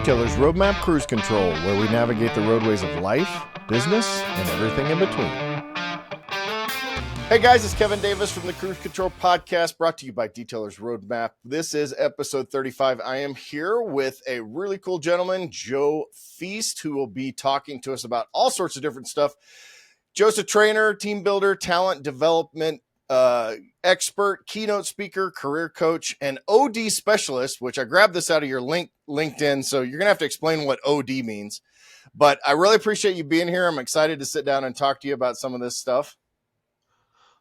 Detailer's Roadmap Cruise Control, where we navigate the roadways of life, business, and everything in between. Hey guys, it's Kevin Davis from the Cruise Control Podcast, brought to you by Detailer's Roadmap. This is episode 35. I am here with a really cool gentleman, Joe Feest, who will be talking to us about all sorts of different stuff. Joe's a trainer, team builder, talent development expert, keynote speaker, career coach, and OD specialist, which I grabbed this out of your LinkedIn, so you're going to have to explain what OD means. But I really appreciate you being here. I'm excited to sit down and talk to you about some of this stuff.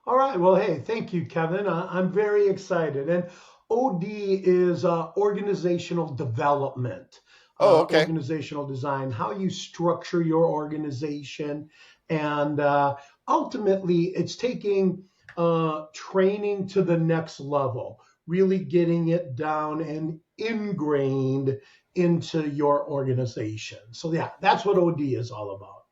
All right. Well, hey, thank you, Kevin. I'm very excited. And OD is organizational development. Okay. Organizational design, how you structure your organization. And ultimately, it's taking training to the next level, really getting it down and ingrained into your organization. So yeah, that's what OD is all about.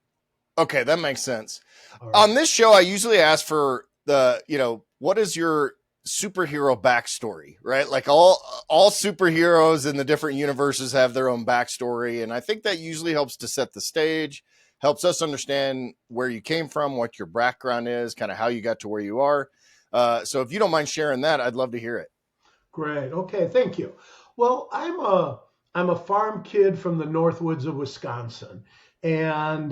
Okay, that makes sense. Right. On this show, I usually ask for what is your superhero backstory, right? Like all superheroes in the different universes have their own backstory. And I think that usually helps to set the stage, helps us understand where you came from, what your background is, kind of how you got to where you are. So if you don't mind sharing that, I'd love to hear it. Great. Okay. Thank you. Well, I'm a farm kid from the North Woods of Wisconsin, and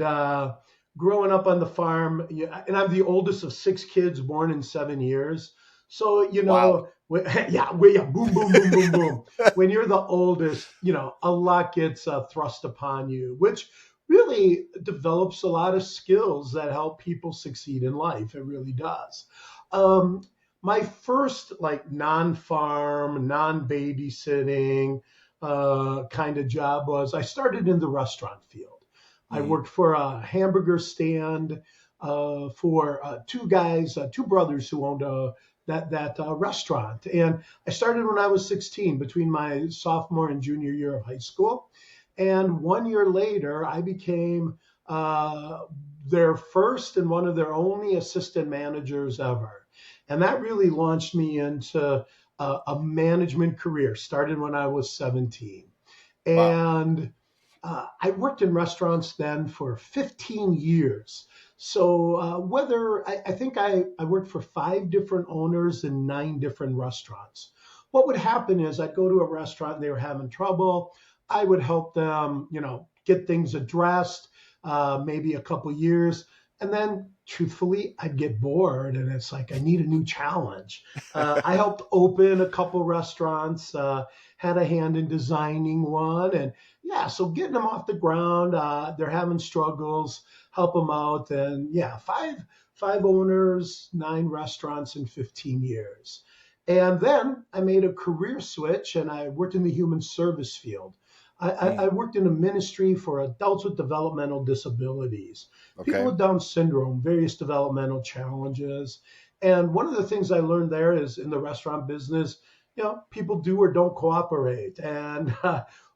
growing up on the farm, and I'm the oldest of 6 kids born in 7 years. So, Wow. boom, boom, boom, boom, boom. When you're the oldest, a lot gets thrust upon you, which really develops a lot of skills that help people succeed in life. It really does. My first non-farm, non-babysitting kind of job was I started in the restaurant field. I worked for a hamburger stand for two brothers who owned that restaurant. And I started when I was 16, between my sophomore and junior year of high school. And 1 year later, I became their first and one of their only assistant managers ever. And that really launched me into a management career, started when I was 17. Wow. And I worked in restaurants then for 15 years. So I think I worked for 5 different owners in 9 different restaurants. What would happen is I'd go to a restaurant and they were having trouble. I would help them, get things addressed, maybe a couple years. And then truthfully, I'd get bored and it's like, I need a new challenge. I helped open a couple restaurants, had a hand in designing one. And yeah, so getting them off the ground, they're having struggles, help them out. And yeah, five owners, 9 restaurants in 15 years. And then I made a career switch and I worked in the human service field. I worked in a ministry for adults with developmental disabilities, people with Down syndrome, various developmental challenges. And one of the things I learned there is in the restaurant business, people do or don't cooperate. And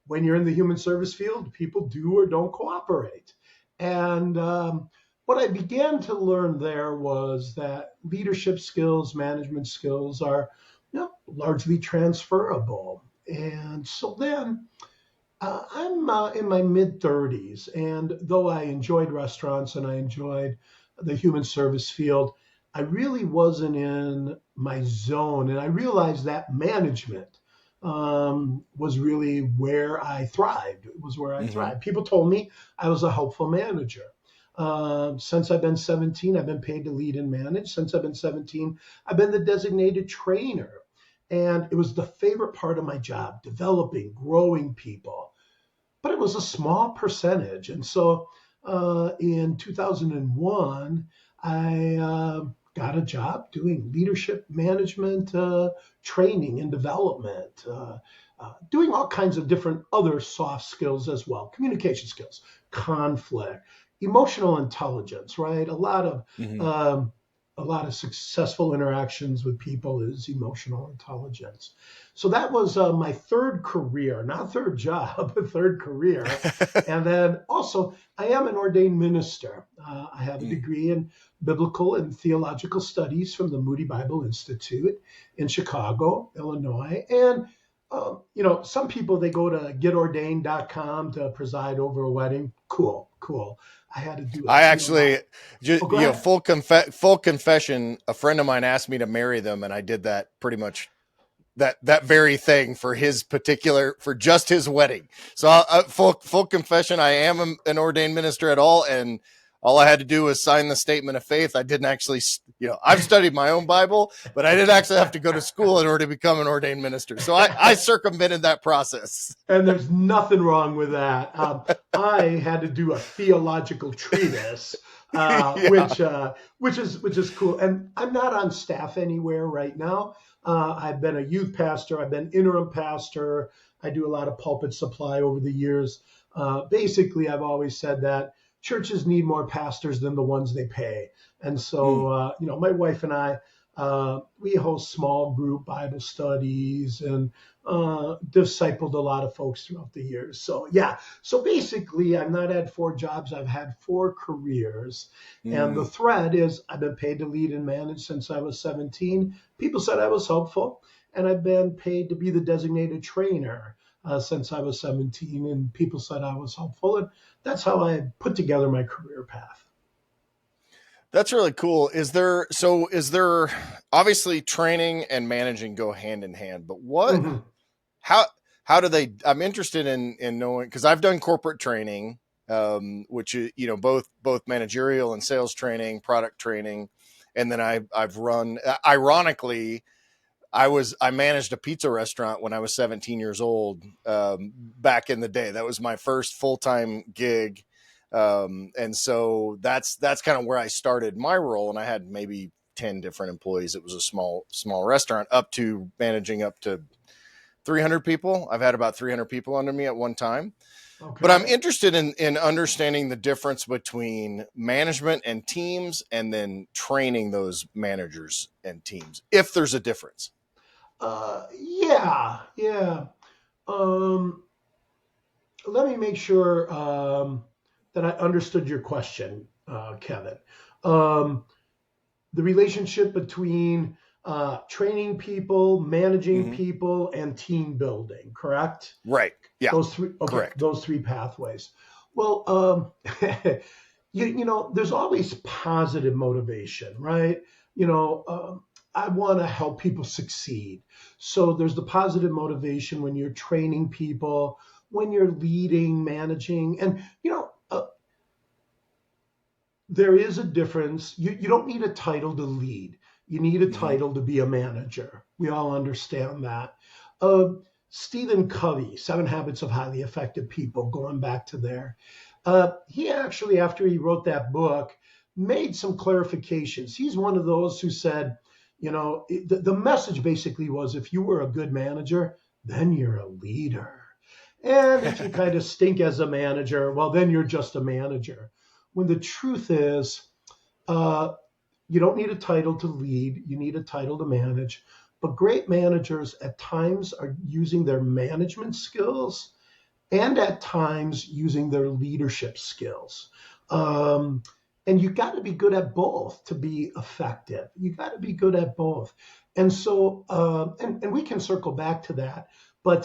when you're in the human service field, people do or don't cooperate. And what I began to learn there was that leadership skills, management skills are largely transferable. And so then I'm in my mid-30s, and though I enjoyed restaurants and I enjoyed the human service field, I really wasn't in my zone. And I realized that management was really where I thrived. It was where I thrived. People told me I was a helpful manager. Since I've been 17, I've been paid to lead and manage. Since I've been 17, I've been the designated trainer. And it was the favorite part of my job, developing, growing people. But it was a small percentage. And so in 2001, I got a job doing leadership management training and development, doing all kinds of different other soft skills as well, communication skills, conflict, emotional intelligence, right? A lot of successful interactions with people is emotional intelligence. So that was my third career, not third job, but third career. And then also, I am an ordained minister. I have a degree in biblical and theological studies from the Moody Bible Institute in Chicago, Illinois. And Some people, they go to getordained.com to preside over a wedding. Cool. I had to do a I few of actually, my. just, Oh, go ahead. full confession. A friend of mine asked me to marry them, and I did that pretty much that very thing for just his wedding. So full confession, I am an ordained minister at all, and all I had to do was sign the statement of faith. I didn't actually, I've studied my own Bible, but I didn't actually have to go to school in order to become an ordained minister. So I circumvented that process. And there's nothing wrong with that. I had to do a theological treatise, Yeah. which is cool. And I'm not on staff anywhere right now. I've been a youth pastor. I've been interim pastor. I do a lot of pulpit supply over the years. Basically, I've always said that churches need more pastors than the ones they pay. And so, my wife and I, we host small group Bible studies and discipled a lot of folks throughout the years. So yeah. So basically, I've not had 4 jobs. I've had 4 careers. And the thread is I've been paid to lead and manage since I was 17. People said I was helpful. And I've been paid to be the designated trainer since I was 17. And people said I was helpful. And that's how I put together my career path. That's really cool. Is there obviously training and managing go hand in hand, but Mm-hmm. how do they, I'm interested in knowing, because I've done corporate training, which is, both managerial and sales training, product training. And then I've run, ironically, I managed a pizza restaurant when I was 17 years old, back in the day. That was my first full-time gig. And so that's kind of where I started my role. And I had maybe 10 different employees. It was a small restaurant, up to managing up to 300 people. I've had about 300 people under me at one time. Okay. But I'm interested in understanding the difference between management and teams, and then training those managers and teams, if there's a difference. Yeah. Let me make sure that I understood your question, Kevin. The relationship between training people, managing people, and team building, correct? Right. Yeah. Those 3. Okay. Correct. Those 3 pathways. Well, there's always positive motivation, right? I want to help people succeed. So there's the positive motivation when you're training people, when you're leading, managing, and there is a difference. You don't need a title to lead. You need a title to be a manager. We all understand that. Stephen Covey, 7 Habits of Highly Effective People, going back to there. He actually, after he wrote that book, made some clarifications. He's one of those who said, the message basically was, if you were a good manager, then you're a leader. And if you kind of stink as a manager, well, then you're just a manager. When the truth is, you don't need a title to lead. You need a title to manage. But great managers at times are using their management skills and at times using their leadership skills. And you got to be good at both to be effective. You got to be good at both. And so, and we can circle back to that. But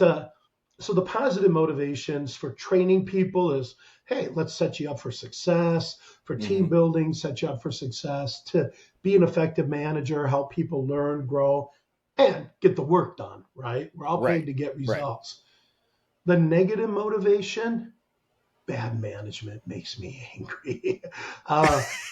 so the positive motivations for training people is, hey, let's set you up for success. For team building, set you up for success. To be an effective manager, help people learn, grow, and get the work done, right? We're all paid to get results. Right. The negative motivation, bad management makes me angry.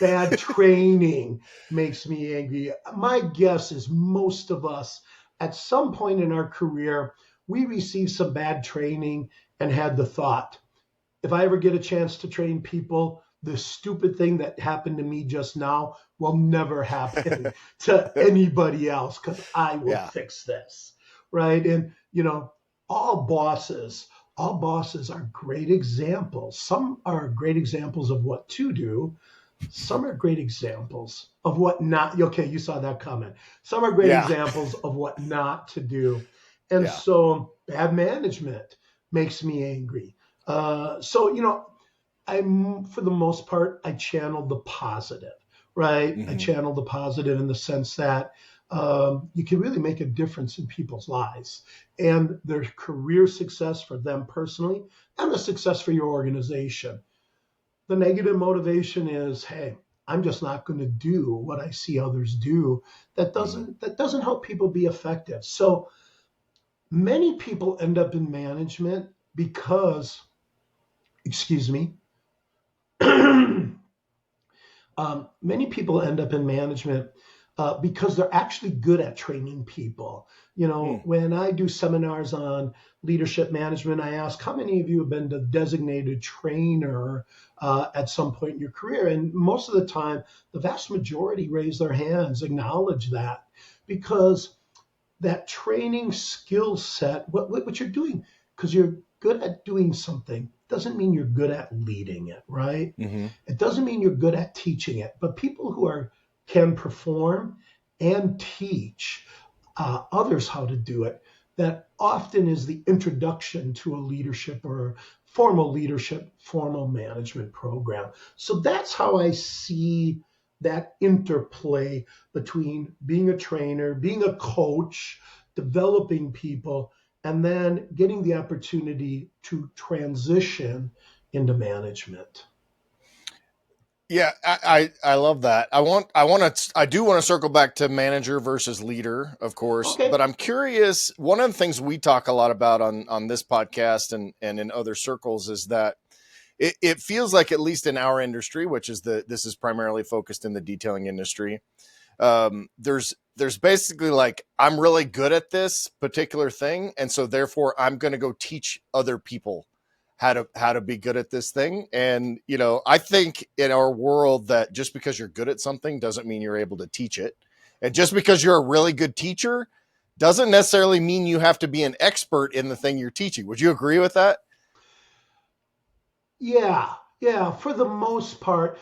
Bad training makes me angry. My guess is most of us, at some point in our career, we received some bad training and had the thought, if I ever get a chance to train people, the stupid thing that happened to me just now will never happen to anybody else, because I will fix this, right? And, all bosses are great examples. Some are great examples of what to do. Some are great examples of what not. Okay, you saw that comment. Some are great examples of what not to do. And so bad management makes me angry. So, I'm, for the most part, I channel the positive, right? I channel the positive in the sense that you can really make a difference in people's lives and their career success for them personally and the success for your organization. The negative motivation is, hey, I'm just not going to do what I see others do. That doesn't help people be effective. So many people end up in management because, excuse me, many people end up in management because they're actually good at training people. When I do seminars on leadership management, I ask how many of you have been a designated trainer at some point in your career? And most of the time, the vast majority raise their hands, acknowledge that, because that training skill set, what you're doing, because you're good at doing something, doesn't mean you're good at leading it, right? Mm-hmm. It doesn't mean you're good at teaching it. But people who can perform and teach others how to do it, that often is the introduction to a leadership or formal leadership, formal management program. So that's how I see that interplay between being a trainer, being a coach, developing people, and then getting the opportunity to transition into management. Yeah, I love that. I do want to circle back to manager versus leader, of course, Okay. but I'm curious. One of the things we talk a lot about on this podcast and in other circles is that it feels like, at least in our industry, which is this is primarily focused in the detailing industry, there's basically like, I'm really good at this particular thing, and so therefore I'm going to go teach other people how to be good at this thing. And I think in our world that just because you're good at something doesn't mean you're able to teach it, and just because you're a really good teacher doesn't necessarily mean you have to be an expert in the thing you're teaching. Would you agree with that? Yeah, yeah, for the most part,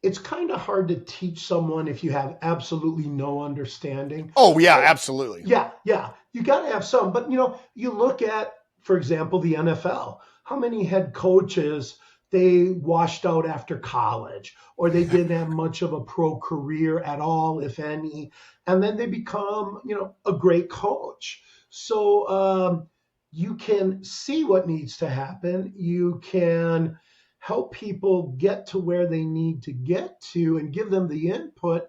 it's kind of hard to teach someone if you have absolutely no understanding. Oh yeah, absolutely. Yeah, yeah, you got to have some. But, you look at, for example, the NFL. How many head coaches they washed out after college, or they didn't have much of a pro career at all, if any, and then they become, a great coach. So you can see what needs to happen. You can help people get to where they need to get to and give them the input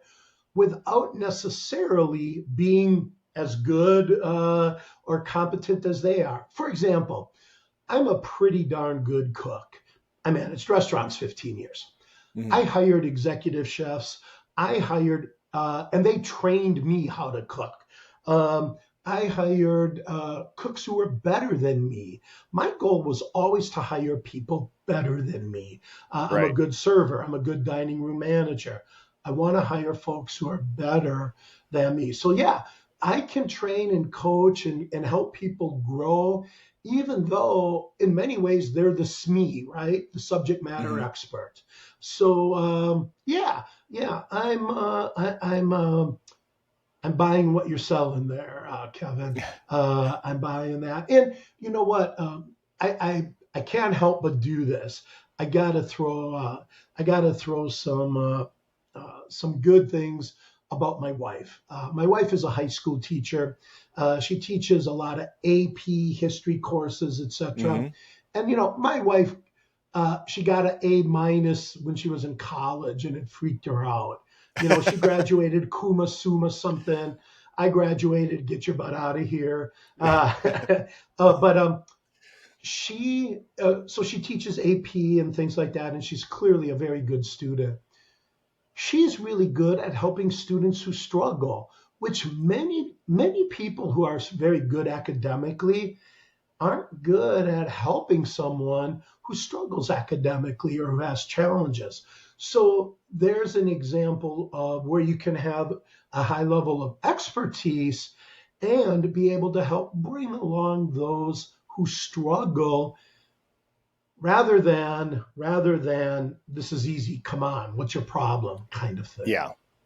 without necessarily being as good or competent as they are. For example, I'm a pretty darn good cook. I managed restaurants 15 years. Mm-hmm. I hired executive chefs. And they trained me how to cook. I hired cooks who were better than me. My goal was always to hire people better than me. I'm a good server. I'm a good dining room manager. I want to hire folks who are better than me. So yeah, I can train and coach and help people grow, even though in many ways they're the SME, right? The subject matter Mm-hmm. expert. So yeah, I'm buying what you're selling there, Kevin. I'm buying that. And you know what? I can't help but do this. I gotta throw some good things about my wife. My wife is a high school teacher. She teaches a lot of AP history courses, etc. Mm-hmm. And my wife, she got an A- when she was in college, and it freaked her out. She graduated Kuma Suma something. I graduated, get your butt out of here. But so she teaches AP and things like that, and she's clearly a very good student. She's really good at helping students who struggle, which many people who are very good academically aren't good at helping someone who struggles academically or who has challenges. So there's an example of where you can have a high level of expertise and be able to help bring along those who struggle, rather than this is easy, come on, what's your problem, kind of thing.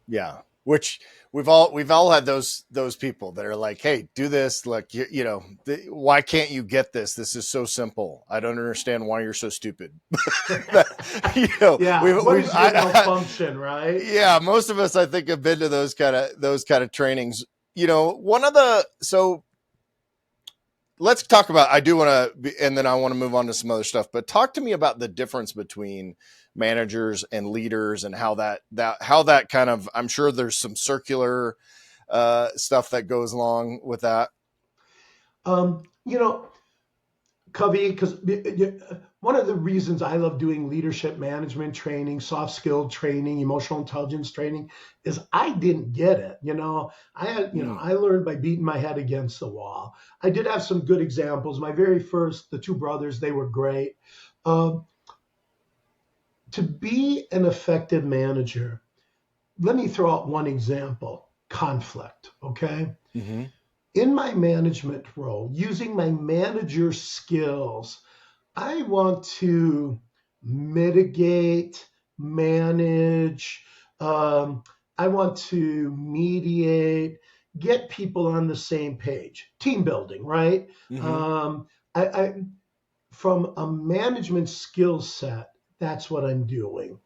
Yeah. which we've all had those people that are like, hey, do this, like, why can't you get this is so simple, I don't understand why you're so stupid. Yeah. What is your malfunction, right? Yeah, most of us, I think, have been to those kind of trainings. So let's talk about, I do want to, and then I want to move on to some other stuff, but talk to me about the difference between managers and leaders, and how that kind of, I'm sure there's some circular stuff that goes along with that. You know, Covey, because one of the reasons I love doing leadership management training, soft skill training, emotional intelligence training is I didn't get it. I learned by beating my head against the wall. I did have some good examples. My very first, the two brothers, they were great. To be an effective manager, let me throw out one example: conflict. Okay. Mm-hmm. In my management role, using my manager skills, I want to mitigate, manage, I want to mediate, get people on the same page. Team building, right? Mm-hmm. I from a management skill set, that's what I'm doing.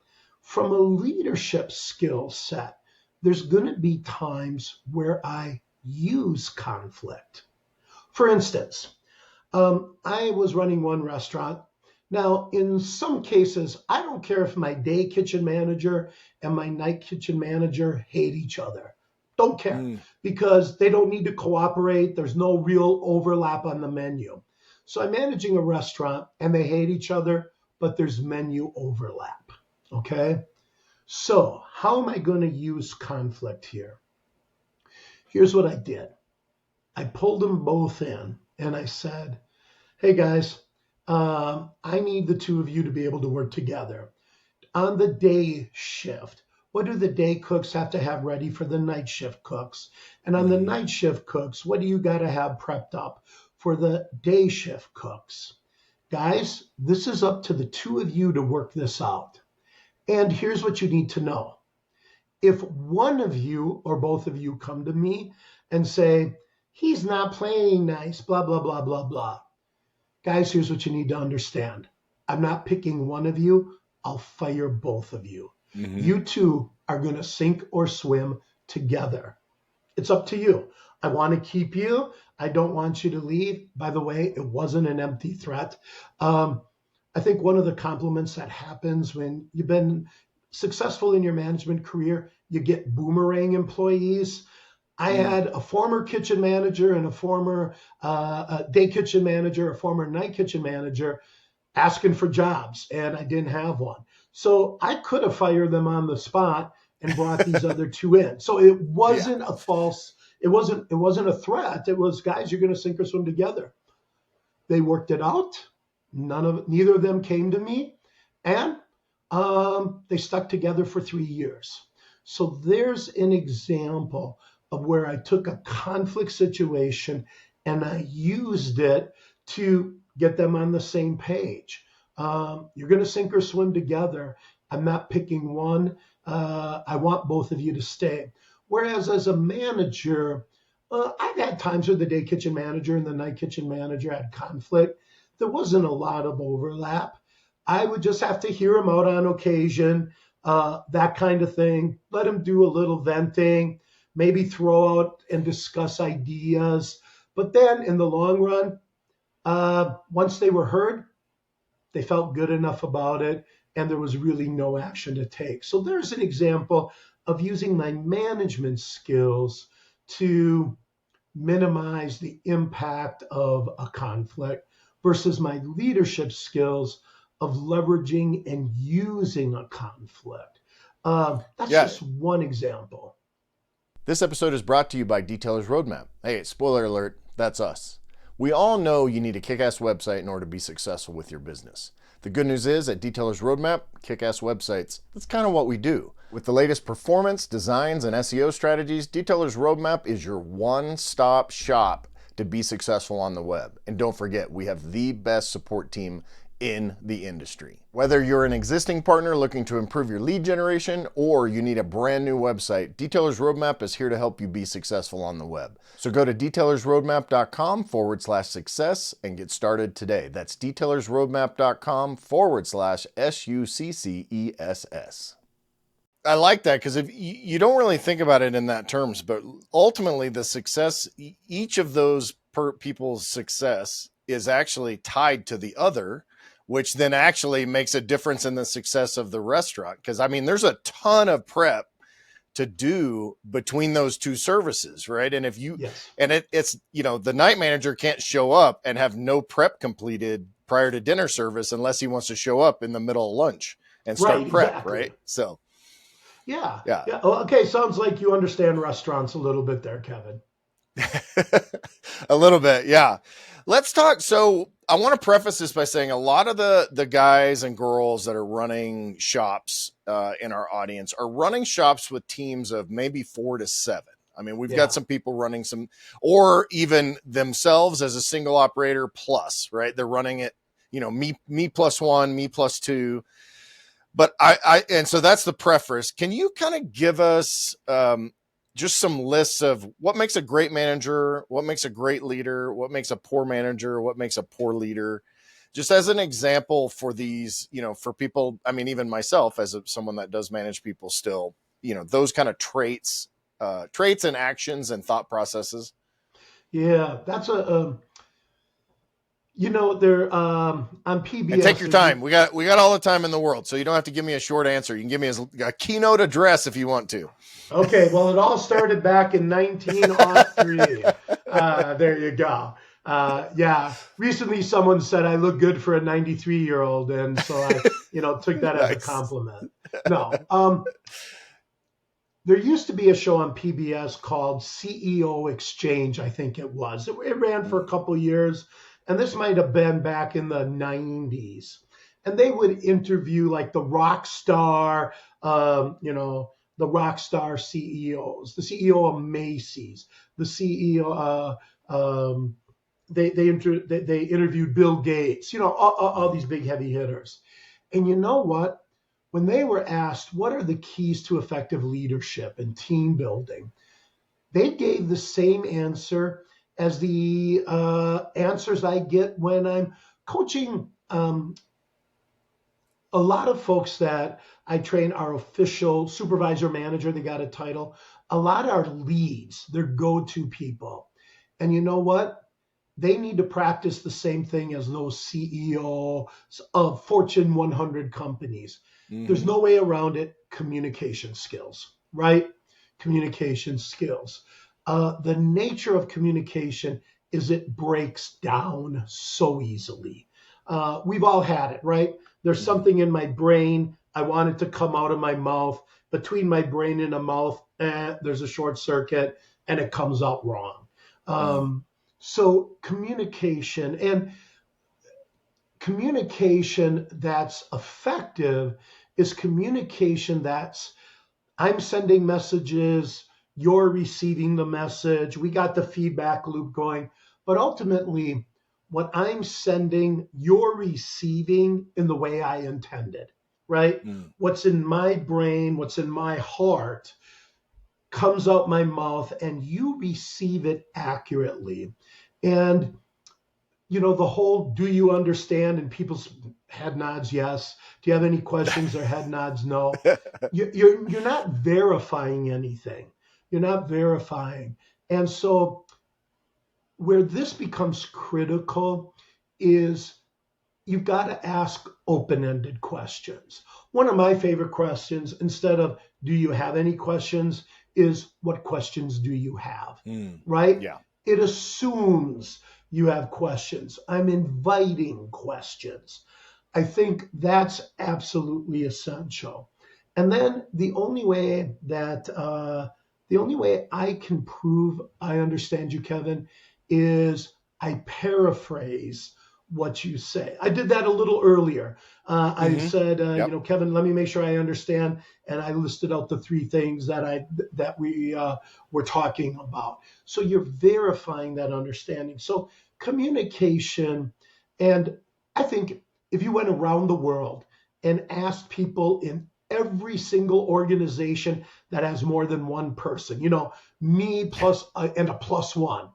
From a leadership skill set, there's going to be times where I use conflict. For instance, I was running one restaurant. Now, in some cases, I don't care if my day kitchen manager and my night kitchen manager hate each other. Don't care, because they don't need to cooperate. There's no real overlap on the menu. So I'm managing a restaurant and they hate each other, but there's menu overlap. Okay. So how am I going to use conflict here? Here's what I did. I pulled them both in and I said, hey guys, I need the two of you to be able to work together. On the day shift, what do the day cooks have to have ready for the night shift cooks? And on the night shift cooks, what do you got to have prepped up for the day shift cooks? Guys, this is up to the two of you to work this out. And here's what you need to know. If one of you or both of you come to me and say, he's not playing nice, blah, blah, blah, blah, blah. Guys, here's what you need to understand. I'm not picking one of you. I'll fire both of you. Mm-hmm. You two are going to sink or swim together. It's up to you. I want to keep you. I don't want you to leave. By the way, it wasn't an empty threat. I think one of the compliments that happens when you've been successful in your management career, you get boomerang employees. I had a former kitchen manager and a former day kitchen manager, a former night kitchen manager asking for jobs, and I didn't have one. So I could have fired them on the spot and brought these other two in. So it wasn't a false, it wasn't a threat. It was, guys, you're going to sink or swim together. They worked it out. Neither of them came to me, and they stuck together for 3 years. So there's an example of where I took a conflict situation and I used it to get them on the same page. You're going to sink or swim together. I'm not picking one. I want both of you to stay. Whereas as a manager, I've had times where the day kitchen manager and the night kitchen manager had conflict. There wasn't a lot of overlap. I would just have to hear them out on occasion, that kind of thing. Let them do a little venting, maybe throw out and discuss ideas. But then in the long run, once they were heard, they felt good enough about it, and there was really no action to take. So there's an example of using my management skills to minimize the impact of a conflict versus my leadership skills of leveraging and using a conflict. That's just one example. This episode is brought to you by Detailer's Roadmap. Hey, spoiler alert, that's us. We all know you need a kick-ass website in order to be successful with your business. The good news is at Detailer's Roadmap, kick-ass websites, that's kind of what we do. With the latest performance, designs, and SEO strategies, Detailer's Roadmap is your one-stop shop to be successful on the web. And don't forget, we have the best support team in the industry. Whether you're an existing partner looking to improve your lead generation or you need a brand new website, Detailer's Roadmap is here to help you be successful on the web. So go to detailersroadmap.com/success and get started today. That's detailersroadmap.com/SUCCESS. I like that because if you don't really think about it in that terms, but ultimately the success, each of those people's success is actually tied to the other, which then actually makes a difference in the success of the restaurant. Because I mean, there's a ton of prep to do between those two services, right? And if you, Yes. and it's, the night manager can't show up and have no prep completed prior to dinner service unless he wants to show up in the middle of lunch and start Right, prep, exactly. right? So, yeah. yeah. Oh, okay, sounds like you understand restaurants a little bit there, Kevin. A little bit, yeah. Let's talk. So I want to preface this by saying a lot of the guys and girls that are running shops in our audience are running shops with teams of maybe 4 to 7. I mean, we've got some people running some, or even themselves as a single operator plus, right? They're running it, me plus 1, me plus 2. But and so that's the preface. Can you kind of give us just some lists of what makes a great manager, what makes a great leader, what makes a poor manager, what makes a poor leader, just as an example for these, for people, I mean, even myself as someone that does manage people still, those kind of traits and actions and thought processes. Yeah, that's there on And take PBS. your time. We got all the time in the world, so you don't have to give me a short answer. You can give me a keynote address if you want to. Okay, well, it all started back in 1903. There you go. Yeah, recently someone said I look good for a 93-year-old, and so I, took that as a compliment. No, there used to be a show on PBS called CEO Exchange, I think it was. It ran for a couple years, and this might have been back in the 90s. And they would interview like the rock star, the rock star CEOs, the CEO of Macy's, the CEO. They interviewed Bill Gates, all these big heavy hitters. And you know what? When they were asked what are the keys to effective leadership and team building, they gave the same answer as the answers I get when I'm coaching. A lot of folks that I train are official supervisor manager, they got a title. A lot are leads, they're go-to people. And you know what? They need to practice the same thing as those CEOs of Fortune 100 companies. Mm-hmm. There's no way around it. Communication skills, right? Communication skills. The nature of communication is it breaks down so easily. We've all had it, right? There's something in my brain. I want it to come out of my mouth. Between my brain and the mouth, there's a short circuit and it comes out wrong. So communication that's effective is communication that's I'm sending messages, you're receiving the message, we got the feedback loop going, but ultimately what I'm sending, you're receiving in the way I intended, right? What's in my brain, what's in my heart comes out my mouth and you receive it accurately. And, the whole, do you understand? And people's head nods, yes. Do you have any questions or head nods? No. You're not verifying anything. You're not verifying. And so where this becomes critical is you've got to ask open-ended questions. One of my favorite questions, instead of do you have any questions, is what questions do you have, right? Yeah. It assumes you have questions. I'm inviting questions. I think that's absolutely essential. And then the only way I can prove I understand you, Kevin, is I paraphrase what you say. I did that a little earlier. I said, Kevin, let me make sure I understand. And I listed out the 3 things that we were talking about. So you're verifying that understanding. So communication, and I think if you went around the world and asked people in every single organization that has more than one person, me plus and a plus one.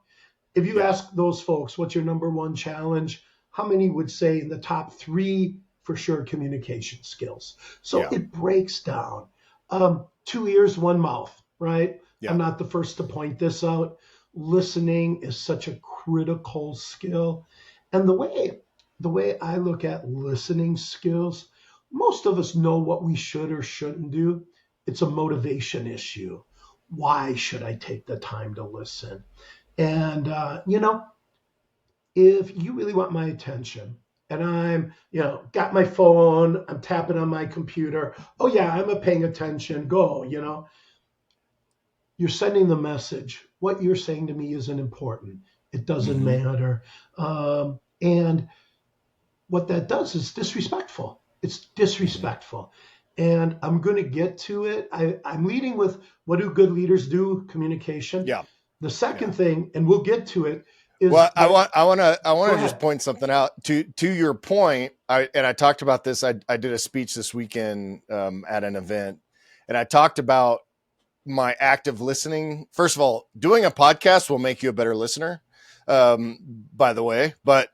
If you ask those folks, what's your number one challenge? How many would say in the top three, for sure, communication skills? So it breaks down. 2 ears, one mouth, right? Yeah. I'm not the first to point this out. Listening is such a critical skill. And the way I look at listening skills, most of us know what we should or shouldn't do. It's a motivation issue. Why should I take the time to listen? And, if you really want my attention and I'm, got my phone, I'm tapping on my computer. Oh, yeah, I'm paying attention. Go, You're sending the message. What you're saying to me isn't important. It doesn't matter. And what that does is disrespectful. It's disrespectful. And I'm going to get to it. I'm leading with what do good leaders do? Communication. Yeah. The second thing, and we'll get to it, is I want to just point something out to your point. I talked about this. I did a speech this weekend at an event, and I talked about my active listening. First of all, doing a podcast will make you a better listener, by the way. But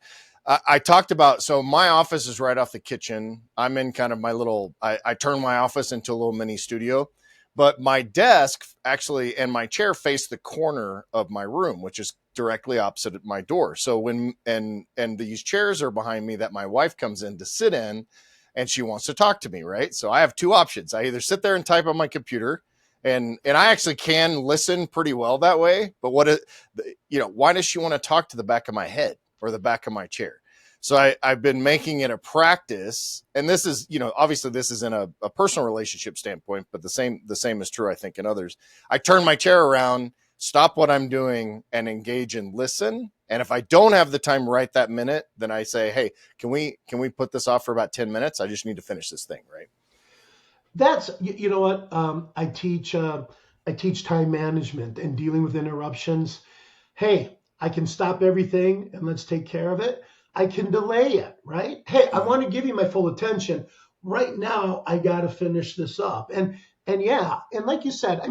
I talked about, so my office is right off the kitchen. I'm in kind of my little, I turned my office into a little mini studio, but my desk actually and my chair face the corner of my room, which is directly opposite my door. So when, and these chairs are behind me that my wife comes in to sit in and she wants to talk to me. Right. So I have two options. I either sit there and type on my computer, and I actually can listen pretty well that way. But why does she want to talk to the back of my head or the back of my chair? So I've been making it a practice, and this is, obviously this is in a personal relationship standpoint, but the same is true, I think, in others. I turn my chair around, stop what I'm doing, and engage and listen. And if I don't have the time right that minute, then I say, hey, can we put this off for about 10 minutes? I just need to finish this thing, right? That's, you know what, I teach time management and dealing with interruptions. Hey, I can stop everything and let's take care of it. I can delay it, right? Hey, I want to give you my full attention. Right now, I got to finish this up. And like you said,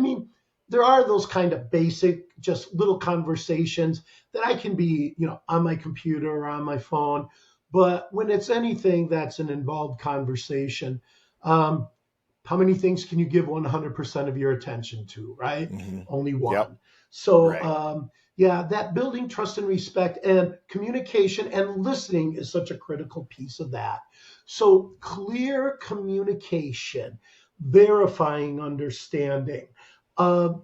there are those kind of basic, just little conversations that I can be, on my computer or on my phone. But when it's anything that's an involved conversation, how many things can you give 100% of your attention to, right? Only one. Yep. So, right. That building trust and respect and communication and listening is such a critical piece of that. So clear communication, verifying understanding. Why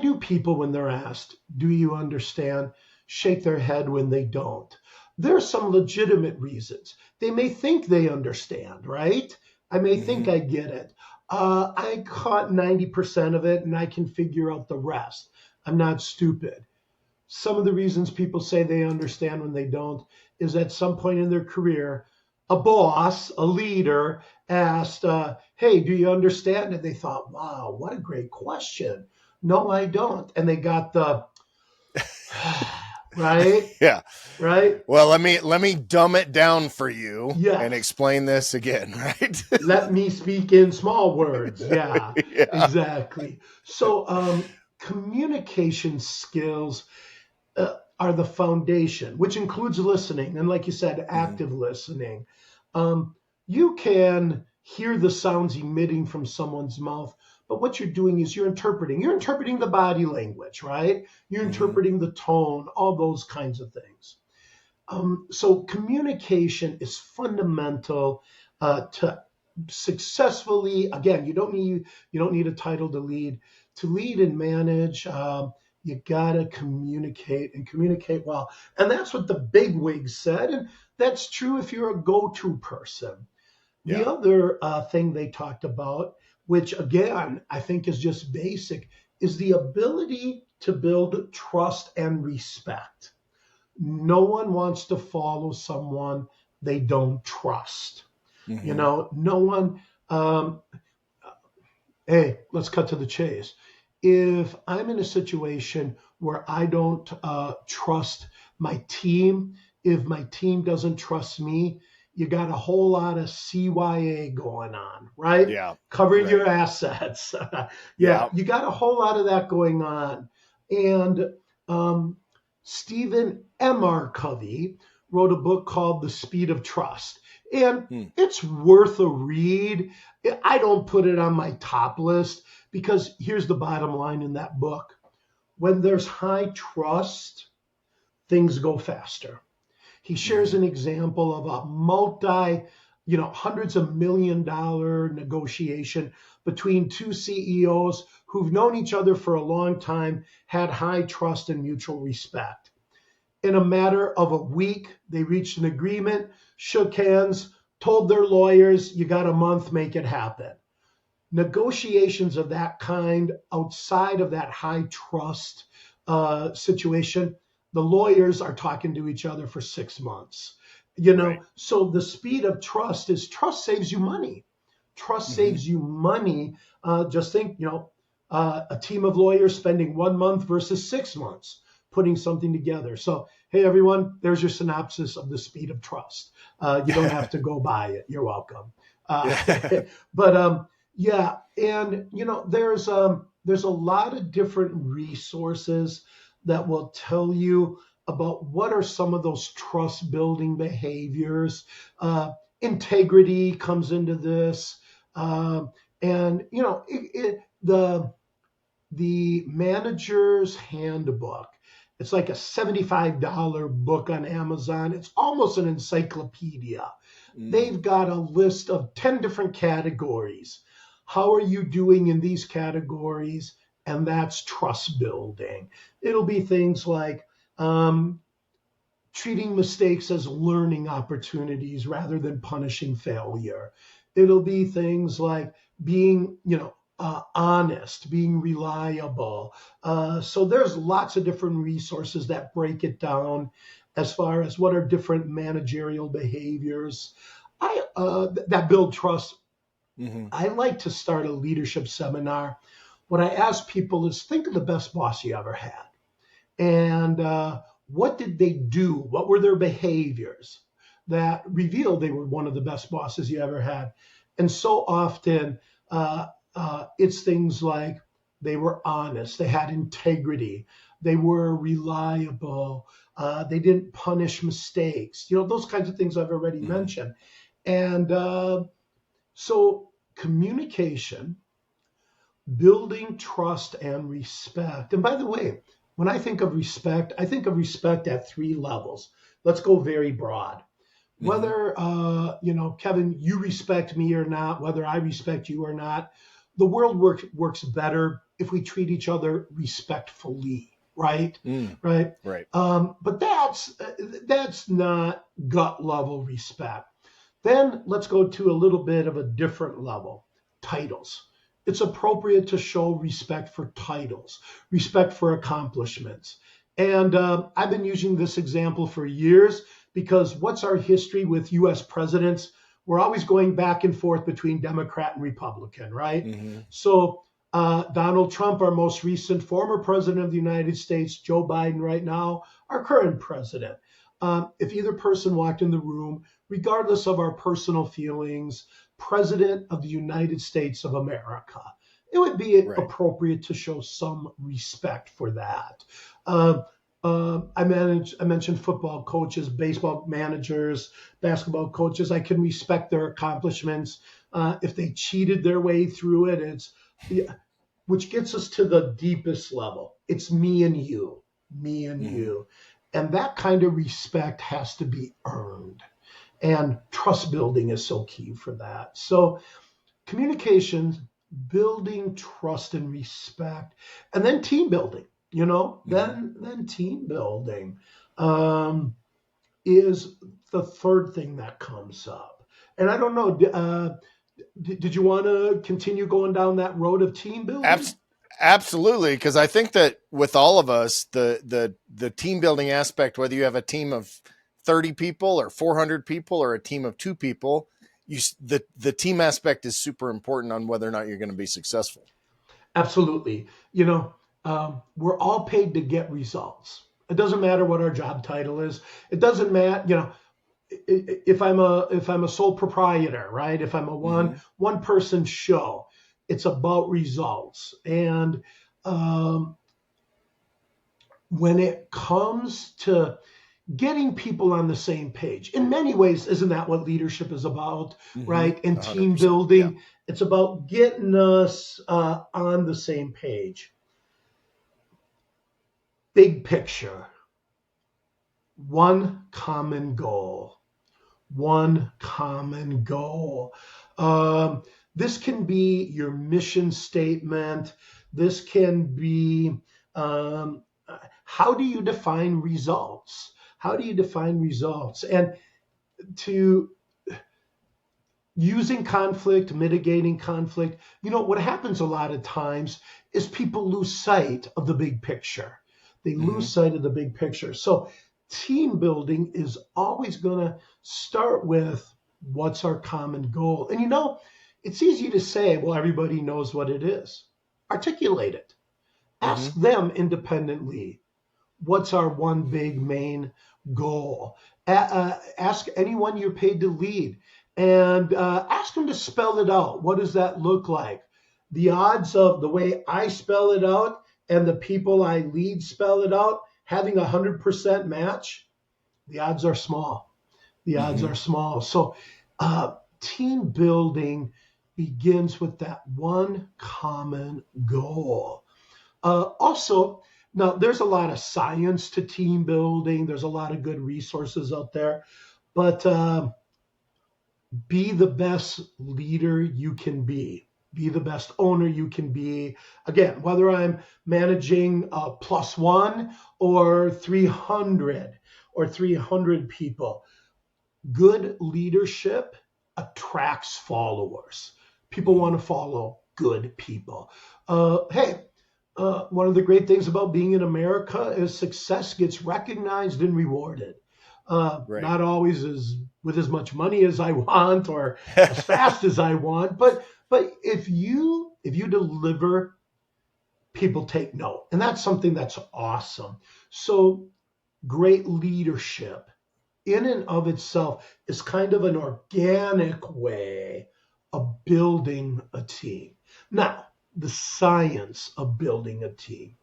do people, when they're asked, do you understand, shake their head when they don't? There are some legitimate reasons. They may think they understand, right? I may think I get it. I caught 90% of it and I can figure out the rest. I'm not stupid. Some of the reasons people say they understand when they don't is at some point in their career, a boss, a leader asked, hey, do you understand? And they thought, wow, what a great question. No, I don't. And they got the, right? Yeah. Right. Well, let me dumb it down for you and explain this again, right? Let me speak in small words. Yeah, exactly. So communication skills are the foundation, which includes listening. And like you said, active listening. You can hear the sounds emitting from someone's mouth, but what you're doing is you're interpreting the body language, right? You're interpreting the tone, all those kinds of things. So communication is fundamental to successfully. Again, you don't need a title to lead. To lead and manage, you gotta communicate and communicate well. And that's what the bigwigs said, and that's true if you're a go-to person. Yeah. The other thing they talked about, which again I think is just basic, is the ability to build trust and respect. No one wants to follow someone they don't trust. No one. Hey, let's cut to the chase. If I'm in a situation where I don't trust my team if my team doesn't trust me, you got a whole lot of CYA going on, right? Yeah. Covering Right. your assets. Yeah, Yeah. you got a whole lot of that going on. And Stephen M.R. Covey wrote a book called The Speed of Trust. And Hmm. it's worth a read. I don't put it on my top list because here's the bottom line in that book. When there's high trust, things go faster. He shares an example of a hundreds of $1 million negotiation between two CEOs who've known each other for a long time, had high trust and mutual respect. In a matter of a week, they reached an agreement, shook hands, told their lawyers, you got a month, make it happen. Negotiations of that kind outside of that high trust situation, the lawyers are talking to each other for 6 months. Right. So the speed of trust is trust saves you money. Trust saves you money. Just think, a team of lawyers spending 1 month versus 6 months putting something together. So, hey, everyone, there's your synopsis of the speed of trust. You don't have to go buy it. You're welcome. But yeah, and there's a lot of different resources that will tell you about what are some of those trust building behaviors. Integrity comes into this, and the manager's handbook. It's like a $75 book on Amazon. It's almost an encyclopedia. They've got a list of 10 different categories. How are you doing in these categories? And that's trust building. It'll be things like treating mistakes as learning opportunities rather than punishing failure. It'll be things like being, honest, being reliable. So there's lots of different resources that break it down as far as what are different managerial behaviors that build trust. I like to start a leadership seminar. What I ask people is think of the best boss you ever had. And what did they do? What were their behaviors that revealed they were one of the best bosses you ever had? And so often it's things like they were honest, they had integrity, they were reliable, they didn't punish mistakes, those kinds of things I've already mentioned. And so communication, building trust and respect. And by the way, when I think of respect, I think of respect at 3 levels. Let's go very broad. Whether, Kevin, you respect me or not, whether I respect you or not, the world works better if we treat each other respectfully, right? Right. Right. But that's not gut level respect. Then let's go to a little bit of a different level, titles. It's appropriate to show respect for titles, respect for accomplishments. And I've been using this example for years because what's our history with US presidents? We're always going back and forth between Democrat and Republican, right? So Donald Trump, our most recent former president of the United States, Joe Biden right now, our current president. If either person walked in the room, regardless of our personal feelings, President of the United States of America, it would be appropriate to show some respect for that. I mentioned football coaches, baseball managers, basketball coaches. I can respect their accomplishments. If they cheated their way through it, which gets us to the deepest level. It's me and you, you. And that kind of respect has to be earned. And trust building is so key for that. So communications, building trust and respect, and then team building, then team building is the third thing that comes up. And I don't know, did you want to continue going down that road of team building? Absolutely, because I think that with all of us, the team building aspect, whether you have a team of 30 people or 400 people or a team of 2 people, the team aspect is super important on whether or not you're going to be successful. Absolutely. We're all paid to get results. It doesn't matter what our job title is. It doesn't matter, if I'm a sole proprietor, right? If I'm a one person show, it's about results. And when it comes to getting people on the same page, in many ways, isn't that what leadership is about, right? And 100%. team building, it's about getting us on the same page. Big picture, one common goal. One common goal. This can be your mission statement. This can be how do you define results? How do you define results? And to using conflict, mitigating conflict, what happens a lot of times is people lose sight of the big picture. They lose sight of the big picture. So team building is always going to start with what's our common goal. And it's easy to say, well, everybody knows what it is. Articulate it. Ask them independently, what's our one big main goal? Ask anyone you're paid to lead and ask them to spell it out. What does that look like? The odds of the way I spell it out and the people I lead spell it out having 100% match, the odds are small. The odds are small. So team building begins with that one common goal. Also, now there's a lot of science to team building. There's a lot of good resources out there, but be the best leader you can be. Be the best owner you can be. Again, whether I'm managing +1 or 300 people, good leadership attracts followers. People want to follow good people. One of the great things about being in America is success gets recognized and rewarded. Not always with as much money as I want or as fast as I want, but if you deliver, people take note. And that's something that's awesome. So great leadership in and of itself is kind of an organic way of building a team. Now, the science of building a team.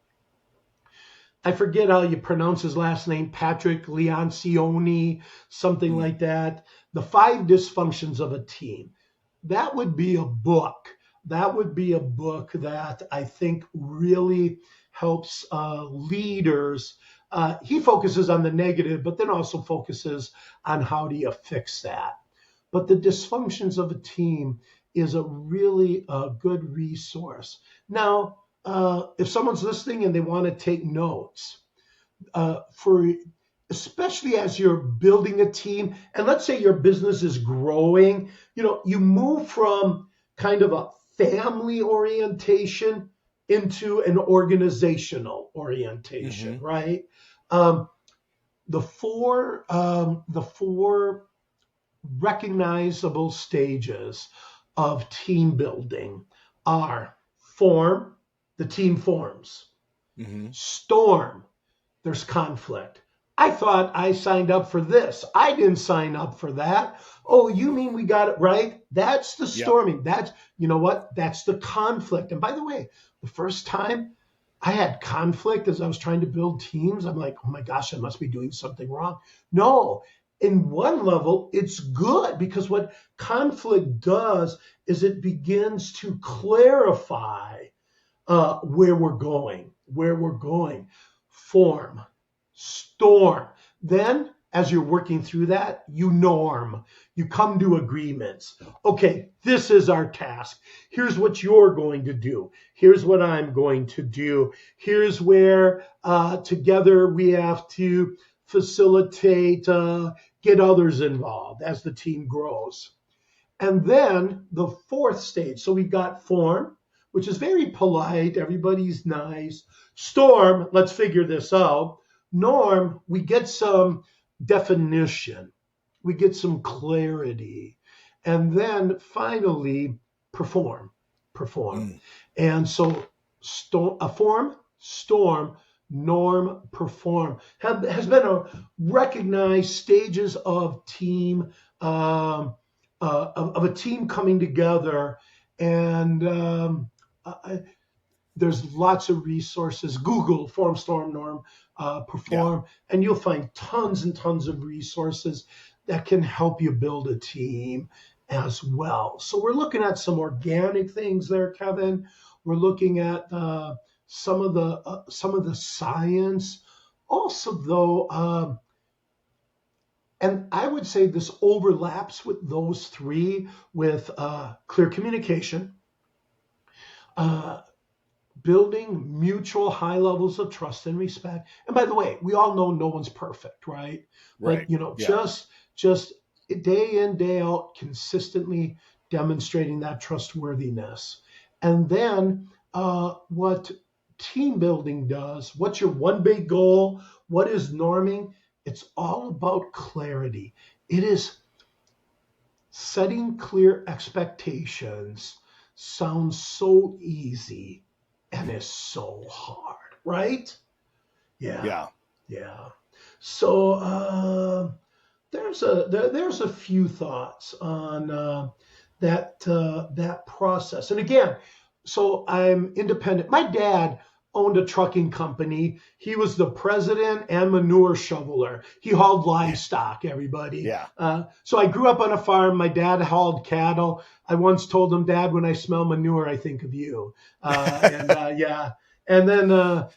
I forget how you pronounce his last name, Patrick Lencioni, something like that. The 5 dysfunctions of a team. That would be a book. That would be a book that I think really helps leaders. He focuses on the negative, but then also focuses on how do you fix that. But the dysfunctions of a team is a really good resource. Now, if someone's listening and they want to take notes, especially as you're building a team, and let's say your business is growing, you move from kind of a family orientation into an organizational orientation, right? The four recognizable stages of team building are form, the team forms. Storm, there's conflict. I thought I signed up for this. I didn't sign up for that. Oh, you mean we got it right? That's the storming. That's, that's the conflict. And by the way, the first time I had conflict as I was trying to build teams, I'm like, oh my gosh, I must be doing something wrong. No, in one level, it's good because what conflict does is it begins to clarify where we're going. Form, storm. Then, as you're working through that, you norm. You come to agreements. Okay, this is our task. Here's what you're going to do. Here's what I'm going to do. Here's where together we have to facilitate, get others involved as the team grows. And then the 4th stage. So we've got form, which is very polite. Everybody's nice. Storm, let's figure this out. Norm, we get some definition. We get some clarity. And then finally, perform. And so form, storm, norm, perform has been a recognized stages of team of a team coming together, and there's lots of resources. Google form, storm, norm, perform, and you'll find tons and tons of resources that can help you build a team as well. So we're looking at some organic things there, Kevin. We're looking at some of the science. Also, though, and I would say this overlaps with those three, with clear communication, building mutual high levels of trust and respect. And by the way, we all know no one's perfect, right? Right. But just day in, day out, consistently demonstrating that trustworthiness. And then what team building does, what's your one big goal? What is norming? It's all about clarity. It is setting clear expectations. Sounds so easy and is so hard, right? Yeah. So there's a few thoughts on that process. And again, so I'm independent. My dad owned a trucking company. He was the president and manure shoveler. He hauled livestock, everybody. Yeah. So I grew up on a farm. My dad hauled cattle. I once told him, Dad, when I smell manure, I think of you. And then I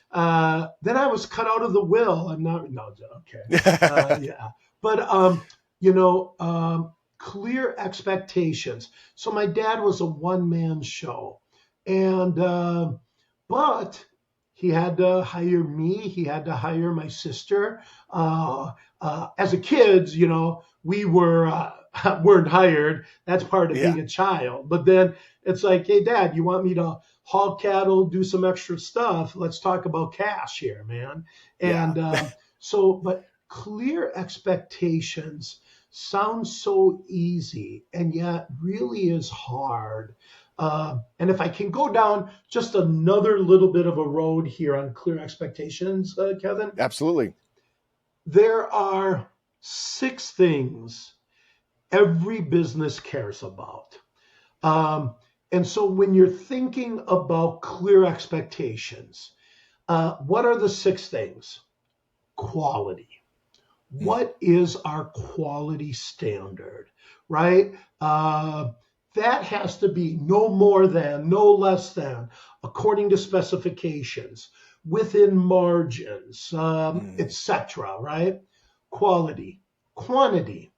was cut out of the will. Okay. But, clear expectations. So my dad was a one-man show. And, but he had to hire me. He had to hire my sister. As a kids, we weren't hired. That's part of being a child. But then it's like, hey, Dad, you want me to haul cattle, do some extra stuff? Let's talk about cash here, man. And but clear expectations sounds so easy, and yet really is hard. And if I can go down just another little bit of a road here on clear expectations, Kevin. Absolutely. There are 6 things every business cares about. And so when you're thinking about clear expectations, what are the 6 things? Quality. What is our quality standard, right? That has to be no more than, no less than, according to specifications, within margins, etc., right? Quality. Quantity.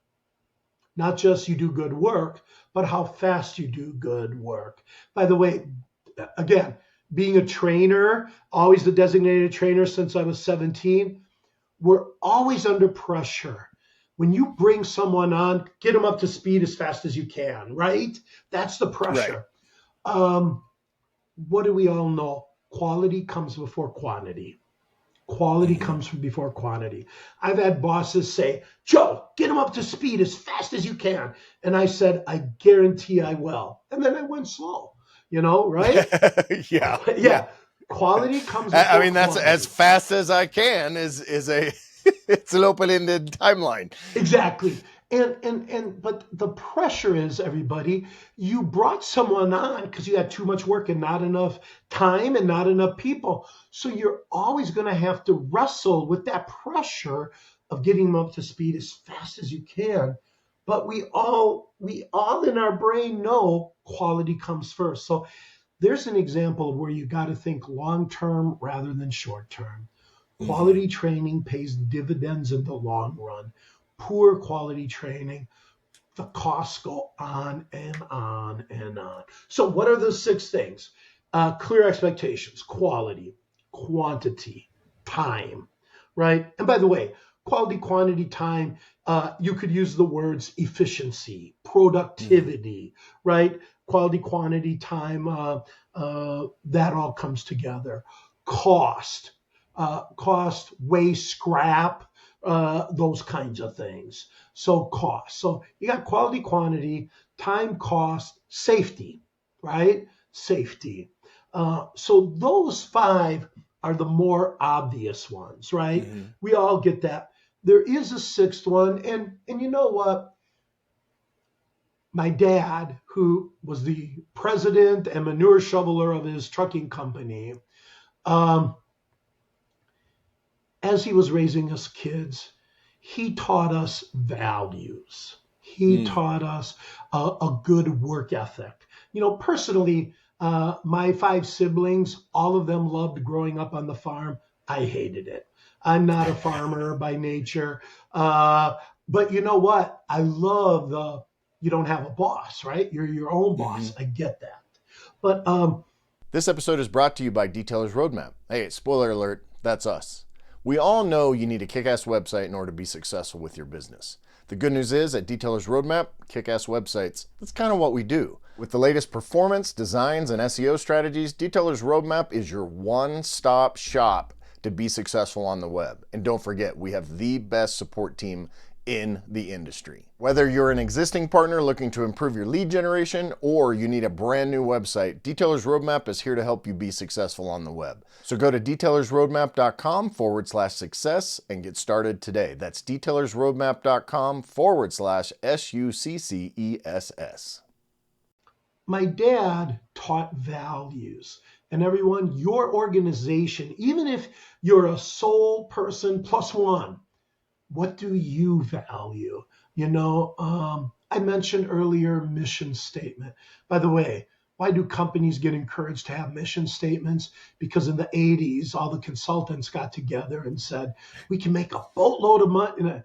Not just you do good work, but how fast you do good work. By the way, again, being a trainer, always the designated trainer since I was 17, we're always under pressure. When you bring someone on, get them up to speed as fast as you can, right? That's the pressure. Right. What do we all know? Quality comes before quantity. Quality comes before quantity. I've had bosses say, Joe, get them up to speed as fast as you can. And I said, I guarantee I will. And then I went slow, right? Yeah. Quality comes before I mean, that's quantity. as fast as I can is a it's an open-ended timeline. Exactly. But the pressure is, everybody, you brought someone on because you had too much work and not enough time and not enough people. So you're always going to have to wrestle with that pressure of getting them up to speed as fast as you can. But we all in our brain know quality comes first. So there's an example of where you got to think long-term rather than short-term. Quality training pays dividends in the long run. Poor quality training, the costs go on and on and on. So what are the 6 things? Clear expectations, quality, quantity, time, right? And by the way, quality, quantity, time, you could use the words efficiency, productivity, right? Quality, quantity, time, that all comes together. Cost, waste, scrap, those kinds of things. So cost. So you got quality, quantity, time, cost, safety, right? Safety. So those 5 are the more obvious ones, right? We all get that. There is a sixth one, and you know what? My dad, who was the president and manure shoveler of his trucking company, as he was raising us kids, he taught us values. He taught us a good work ethic. You know, personally, my 5 siblings, all of them loved growing up on the farm. I hated it. I'm not a farmer by nature. But you know what? I love you don't have a boss, right? You're your own boss. I get that. But this episode is brought to you by Detailer's Roadmap. Hey, spoiler alert, that's us. We all know you need a kick-ass website in order to be successful with your business. The good news is at Detailer's Roadmap, kick-ass websites, that's kind of what we do. With the latest performance, designs, and SEO strategies, Detailer's Roadmap is your one-stop shop to be successful on the web. And don't forget, we have the best support team in the industry. Whether you're an existing partner looking to improve your lead generation or you need a brand new website, Detailer's Roadmap is here to help you be successful on the web. So go to detailersroadmap.com/success and get started today. That's detailersroadmap.com/SUCCESS. My dad taught values. And everyone, your organization, even if you're a sole person plus one, what do you value? You know, I mentioned earlier mission statement. By the way, why do companies get encouraged to have mission statements? Because in the 80s, all the consultants got together and said, we can make a boatload of money.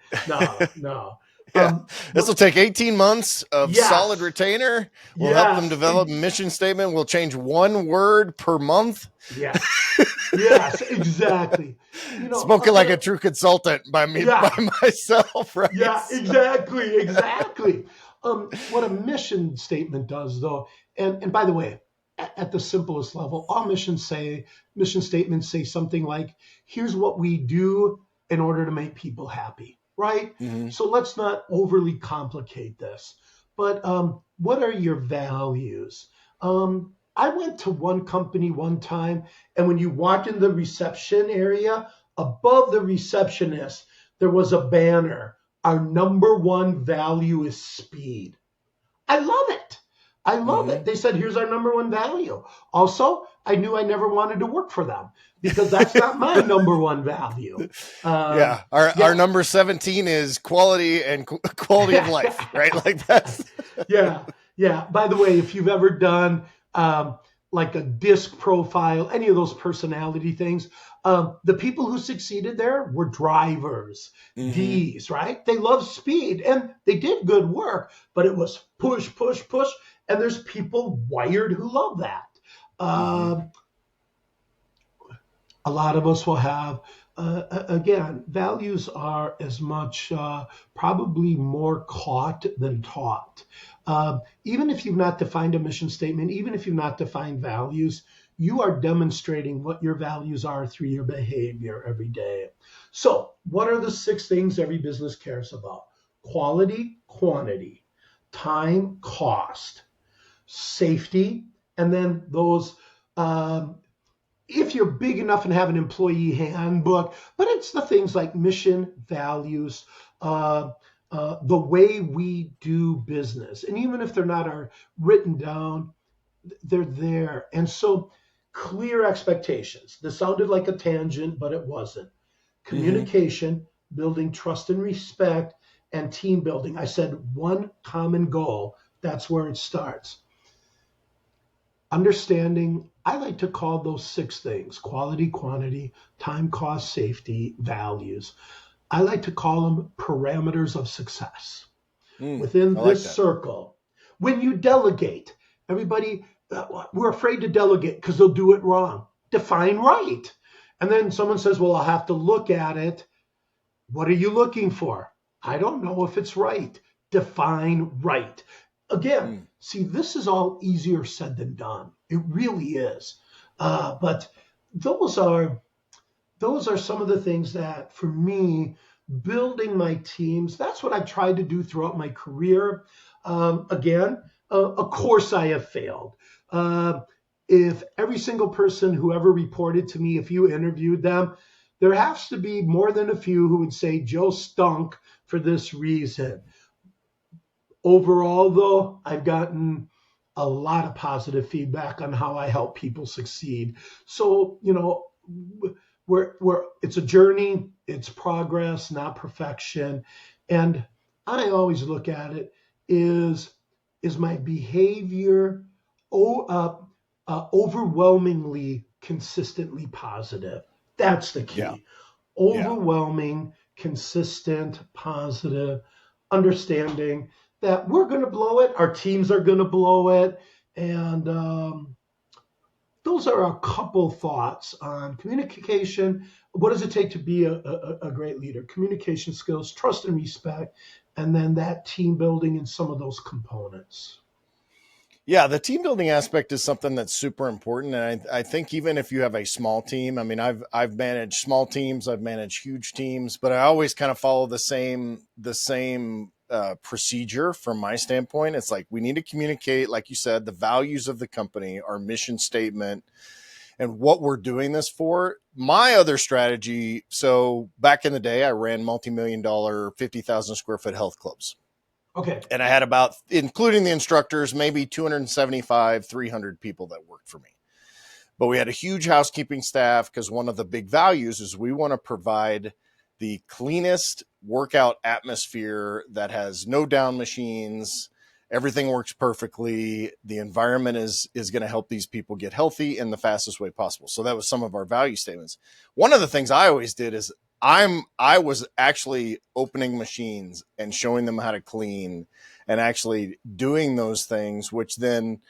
No. Yeah, this will take 18 months of solid retainer. We'll help them develop a mission statement. We'll change one word per month. Yes, exactly. You know, spoken like a true consultant by myself, right? Yeah, exactly. What a mission statement does, though, and by the way, at the simplest level, all mission statements say something like, here's what we do in order to make people happy. Right? So let's not overly complicate this. But what are your values? I went to one company one time, and when you walk in the reception area, above the receptionist, there was a banner. Our number one value is speed. I love it. They said, here's our number one value. Also, I knew I never wanted to work for them because that's not my number one value. Our number 17 is quality and quality of life, right? Like that's. Yeah. By the way, if you've ever done like a disc profile, any of those personality things, the people who succeeded there were drivers, Ds, right? They loved speed and they did good work, but it was push. And there's people wired who love that. A lot of us will have, again, values are as much, probably more caught than taught. Even if you've not defined a mission statement, even if you've not defined values, you are demonstrating what your values are through your behavior every day. So what are the 6 things every business cares about? Quality, quantity, time, cost, safety, and then those, if you're big enough and have an employee handbook, but it's the things like mission, values, the way we do business. And even if they're not written down, they're there. And so clear expectations. This sounded like a tangent, but it wasn't. Communication, building trust and respect, and team building. I said one common goal. That's where it starts. Understanding, I like to call those 6 things: quality, quantity, time, cost, safety, values. I like to call them parameters of success. Within this circle, when you delegate, everybody, we're afraid to delegate because they'll do it wrong. Define right. And then someone says, well, I'll have to look at it. What are you looking for? I don't know if it's right. Define right. Again, see, this is all easier said than done. It really is. But those are some of the things that, for me, building my teams, that's what I've tried to do throughout my career. Of course, I have failed. if every single person who ever reported to me, if you interviewed them, there has to be more than a few who would say Joe stunk for this reason. Overall, though, I've gotten a lot of positive feedback on how I help people succeed. So, it's a journey, it's progress, not perfection. And I always look at it is my behavior overwhelmingly consistently positive? That's the key. Yeah. Overwhelming, consistent, positive, understanding that we're going to blow it, our teams are going to blow it. And those are a couple thoughts on communication. What does it take to be a great leader? Communication skills, trust and respect, and then that team building and some of those components. Yeah, the team building aspect is something that's super important. And I think even if you have a small team, I mean, I've managed small teams, I've managed huge teams, but I always kind of follow the same procedure from my standpoint. It's like, we need to communicate, like you said, the values of the company, our mission statement, and what we're doing this for. My other strategy, so back in the day, I ran multi-million-dollar, 50,000 square foot health clubs. Okay. And I had about, including the instructors, maybe 275, 300 people that worked for me. But we had a huge housekeeping staff because one of the big values is we want to provide the cleanest workout atmosphere that has no down machines. Everything works perfectly. The environment is going to help these people get healthy in the fastest way possible. So that was some of our value statements. One of the things I always did is I was actually opening machines and showing them how to clean and actually doing those things, which then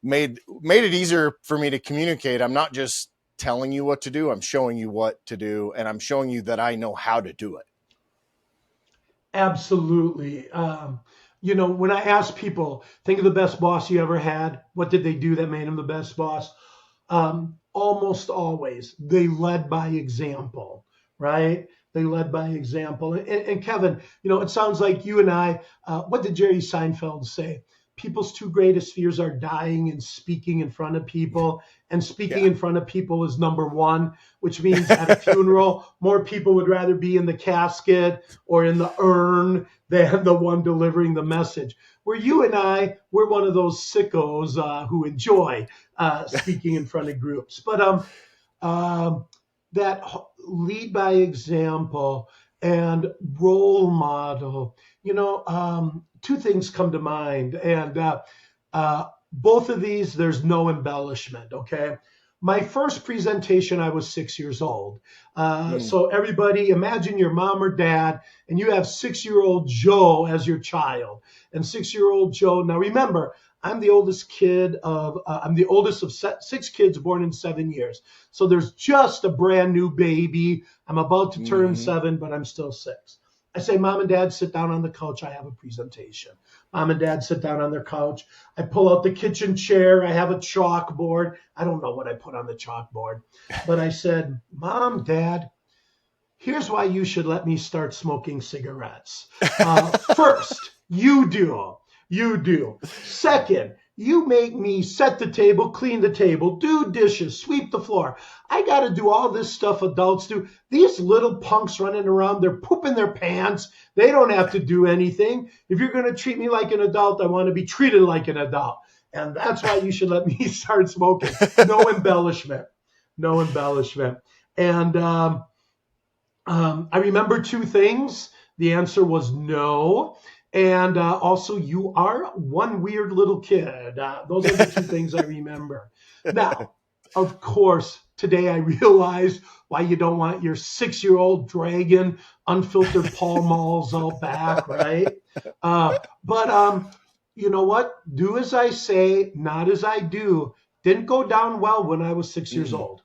made it easier for me to communicate. I'm not just telling you what to do. I'm showing you what to do, and I'm showing you that I know how to do it. Absolutely. When I ask people, think of the best boss you ever had, what did they do that made them the best boss? Almost always they led by example. Right? They led by example. And Kevin, it sounds like you and I, what did Jerry Seinfeld say? People's two greatest fears are dying and speaking in front of people. And speaking in front of people is number one, which means at a funeral, more people would rather be in the casket or in the urn than the one delivering the message. Where you and I, we're one of those sickos who enjoy speaking in front of groups. But that lead by example and role model, two things come to mind. And both of these, there's no embellishment, okay? My first presentation, I was 6 years old. So everybody, imagine your mom or dad, and you have 6-year-old Joe as your child. And 6-year-old Joe, now remember, I'm the oldest of 6 kids born in 7 years. So there's just a brand new baby. I'm about to turn 7, but I'm still 6. I say, Mom and Dad, sit down on the couch. I have a presentation. Mom and Dad sit down on their couch. I pull out the kitchen chair. I have a chalkboard. I don't know what I put on the chalkboard. But I said, Mom, Dad, here's why you should let me start smoking cigarettes. First, you do. You do. Second, you make me set the table, clean the table, do dishes, sweep the floor. I got to do all this stuff adults do. These little punks running around, they're pooping their pants. They don't have to do anything. If you're going to treat me like an adult, I want to be treated like an adult. And that's why you should let me start smoking. No embellishment. No embellishment. And I remember 2 things. The answer was no. And also, you are one weird little kid. Those are the 2 things I remember. Now, of course, today I realize why you don't want your 6-year-old dragging unfiltered Pall Malls out back, right? But you know what? Do as I say, not as I do. Didn't go down well when I was 6 years old.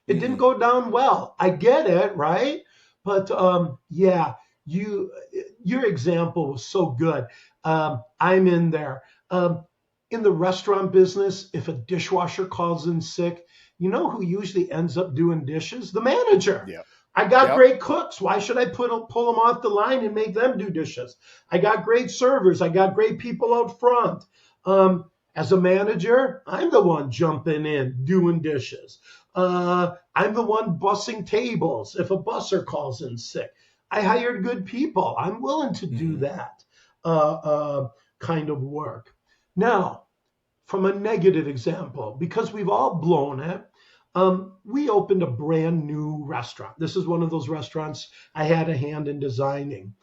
It didn't go down well. I get it, right? But your example was so good. I'm in there. In the restaurant business, if a dishwasher calls in sick, you know who usually ends up doing dishes? The manager. Yeah. I got great cooks. Why should I pull them off the line and make them do dishes? I got great servers. I got great people out front. As a manager, I'm the one jumping in, doing dishes. I'm the one bussing tables if a busser calls in sick. I hired good people. I'm willing to do that kind of work. Now, from a negative example, because we've all blown it, we opened a brand new restaurant. This is one of those restaurants I had a hand in designing.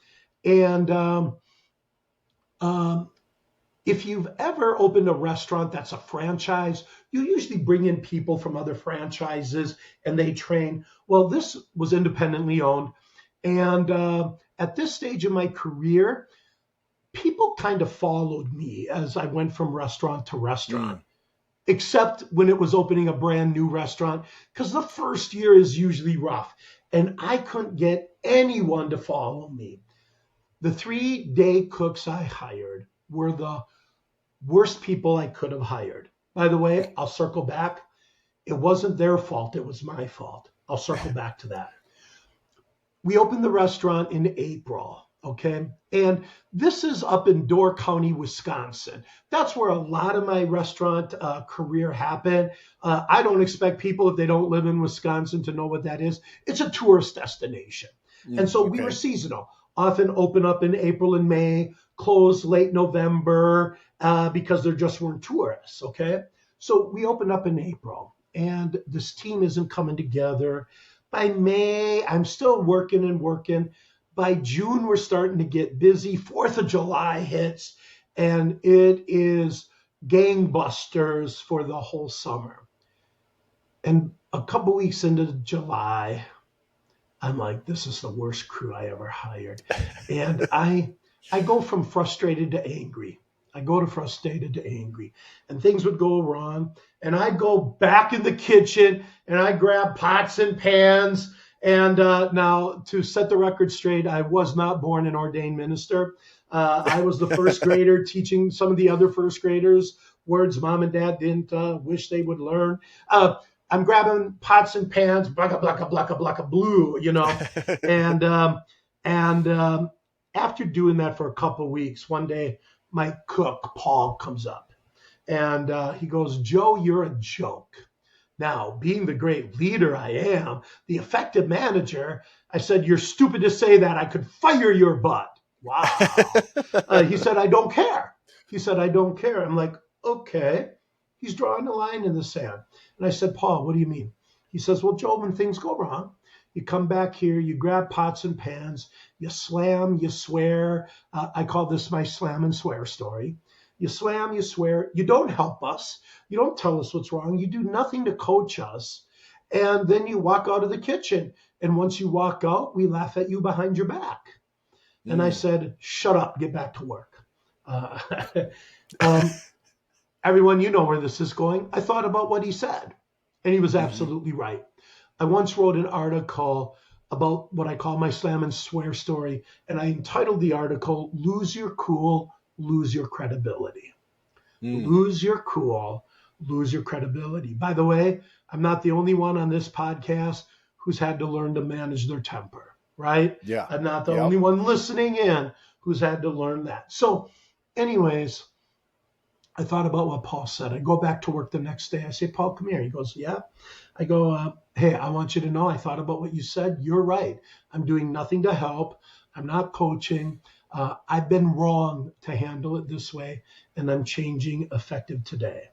And if you've ever opened a restaurant that's a franchise, you usually bring in people from other franchises and they train. Well, this was independently owned. And at this stage of my career, people kind of followed me as I went from restaurant to restaurant, except when it was opening a brand new restaurant, because the first year is usually rough. And I couldn't get anyone to follow me. The 3-day cooks I hired were the worst people I could have hired. By the way, I'll circle back. It wasn't their fault. It was my fault. I'll circle back to that. We opened the restaurant in April, okay? And this is up in Door County, Wisconsin. That's where a lot of my restaurant career happened. I don't expect people, if they don't live in Wisconsin, to know what that is. It's a tourist destination. And so we were seasonal. Often open up in April and May, close late November because there just weren't tourists, okay? So we opened up in April, and this team isn't coming together. By May, I'm still working and working. By June, we're starting to get busy. 4th of July hits, and it is gangbusters for the whole summer. And a couple weeks into July, I'm like, this is the worst crew I ever hired. And I go from frustrated to angry. And things would go wrong. And I'd go back in the kitchen and I'd grab pots and pans. And now, to set the record straight, I was not born an ordained minister. I was the first grader teaching some of the other first graders words mom and dad didn't wish they would learn. I'm grabbing pots and pans, blacka, blacka, blacka, blacka, blue, you know. and after doing that for a couple of weeks, one day my cook, Paul, comes up. And he goes, Joe, you're a joke. Now, being the great leader I am, the effective manager, I said, you're stupid to say that. I could fire your butt. Wow. He said, I don't care. I'm like, okay. He's drawing a line in the sand. And I said, Paul, what do you mean? He says, well, Joe, when things go wrong, you come back here, you grab pots and pans, you slam, you swear. I call this my slam and swear story. You slam, you swear. You don't help us. You don't tell us what's wrong. You do nothing to coach us. And then you walk out of the kitchen. And once you walk out, we laugh at you behind your back. And I said, shut up, get back to work. Everyone, you know where this is going. I thought about what he said, and he was absolutely right. I once wrote an article about what I call my slam and swear story, and I entitled the article, Lose Your Cool, Lose Your Credibility. Lose your cool, lose your credibility. By the way, I'm not the only one on this podcast who's had to learn to manage their temper, right? Yeah. I'm not the only one listening in who's had to learn that. So anyways, I thought about what Paul said. I go back to work the next day. I say, Paul, come here. He goes, yeah. I go, hey, I want you to know I thought about what you said. You're right. I'm doing nothing to help. I'm not coaching. I've been wrong to handle it this way, and I'm changing effective today.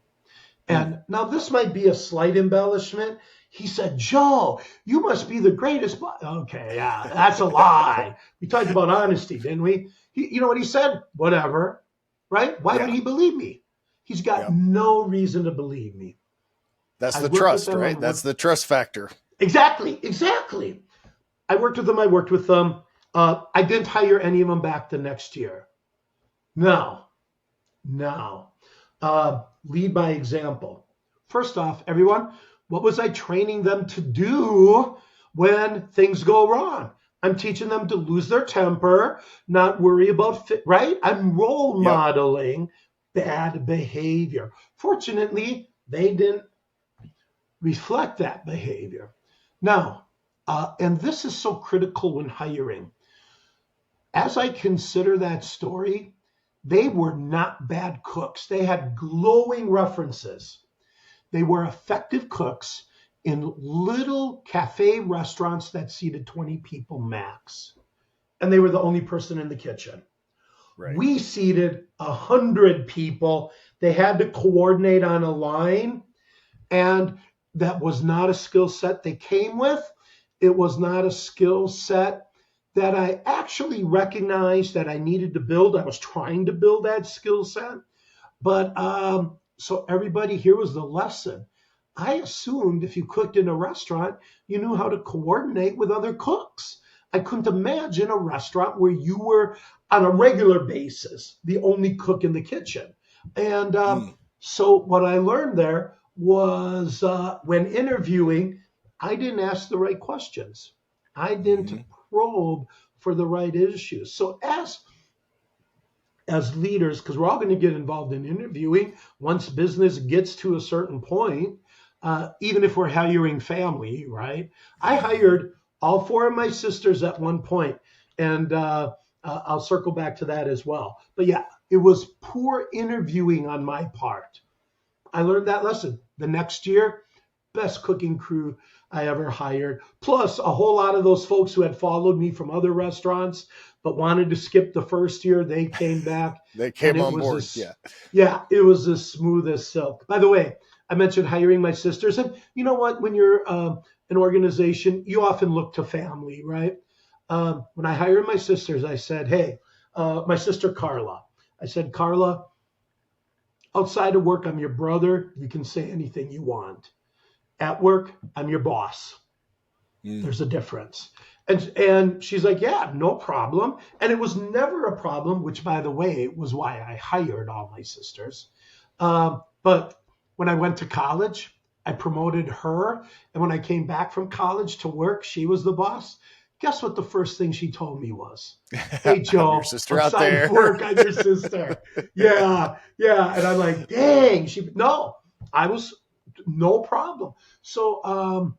And now this might be a slight embellishment. He said, Joe, you must be the greatest. Okay, yeah, that's a lie. We talked about honesty, didn't we? You know what he said? Whatever, right? Why would he believe me? He's got no reason to believe me. That's the trust, right? That's the trust factor. Exactly. I worked with them. I didn't hire any of them back the next year. Now, lead by example. First off, everyone, what was I training them to do when things go wrong? I'm teaching them to lose their temper, not worry about right? I'm role modeling bad behavior. Fortunately, they didn't reflect that behavior. Now, and this is so critical when hiring. As I consider that story, They were not bad cooks. They had glowing references. They were effective cooks in little cafe restaurants that seated 20 people max. And they were the only person in the kitchen. Right. We seated 100 people. They had to coordinate on a line, and that was not a skill set they came with. It was not a skill set that I actually recognized that I needed to build. I was trying to build that skill set. But so everybody, here was the lesson. I assumed if you cooked in a restaurant, you knew how to coordinate with other cooks. I couldn't imagine a restaurant where you were on a regular basis the only cook in the kitchen. And so what I learned there was when interviewing, I didn't ask the right questions. I didn't probe for the right issues. So as leaders, because we're all going to get involved in interviewing once business gets to a certain point, even if we're hiring family, right? I hired all 4 of my sisters at one point, and I'll circle back to that as well. But yeah, it was poor interviewing on my part. I learned that lesson. The next year, best cooking crew I ever hired. Plus, a whole lot of those folks who had followed me from other restaurants but wanted to skip the first year, they came back. They came on board. Yeah, it was as smooth as silk. By the way, I mentioned hiring my sisters. And you know what? When you're an organization, you often look to family, right? When I hired my sisters, I said, hey, my sister Carla. I said, Carla, outside of work, I'm your brother. You can say anything you want. At work, I'm your boss. There's a difference. And she's like, yeah, no problem. And it was never a problem, which, by the way, was why I hired all my sisters. But when I went to college, I promoted her. And when I came back from college to work, she was the boss. Guess what the first thing she told me was? Hey, Joe, your sister out there. outside of work, I'm your sister. Yeah. And I'm like, dang. I was no problem. So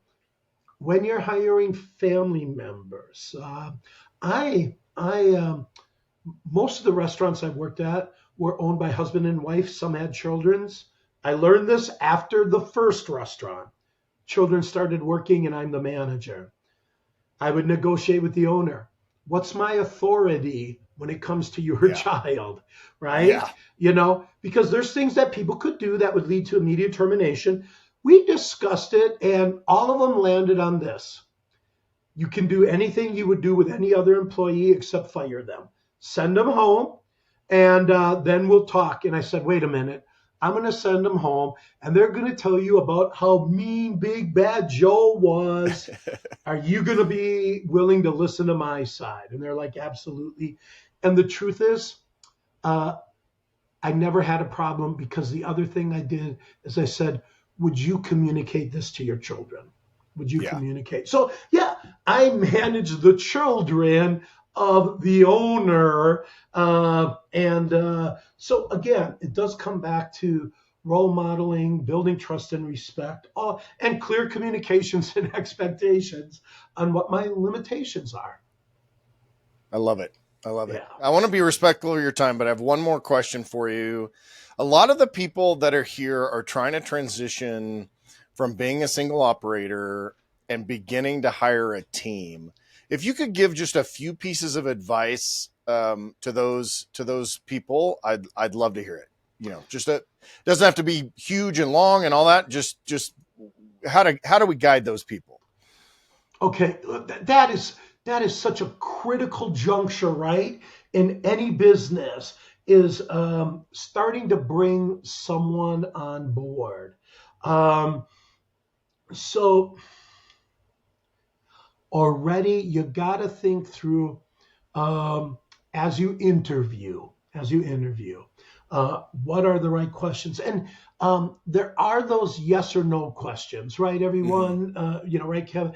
when you're hiring family members, most of the restaurants I worked at were owned by husband and wife. Some had children's. I learned this after the first restaurant. Children started working and I'm the manager. I would negotiate with the owner. What's my authority when it comes to your child, right? Yeah. You know, because there's things that people could do that would lead to immediate termination. We discussed it and all of them landed on this. You can do anything you would do with any other employee except fire them. Send them home and then we'll talk. And I said, wait a minute. I'm going to send them home and they're going to tell you about how mean, big, bad Joe was. Are you going to be willing to listen to my side? And they're like, absolutely. And the truth is, I never had a problem because the other thing I did is I said, would you communicate this to your children? Would you communicate? So yeah, I manage the children of the owner. So again, it does come back to role modeling, building trust and respect, and clear communications and expectations on what my limitations are. I love it. Yeah. I want to be respectful of your time, but I have one more question for you. A lot of the people that are here are trying to transition from being a single operator and beginning to hire a team. If you could give just a few pieces of advice to those people, I'd love to hear it. You know, doesn't have to be huge and long and all that. Just how do we guide those people? Okay, that is such a critical juncture, right? In any business is starting to bring someone on board. So already you got to think through as you interview, what are the right questions? And there are those yes or no questions, right? Everyone, right, Kevin?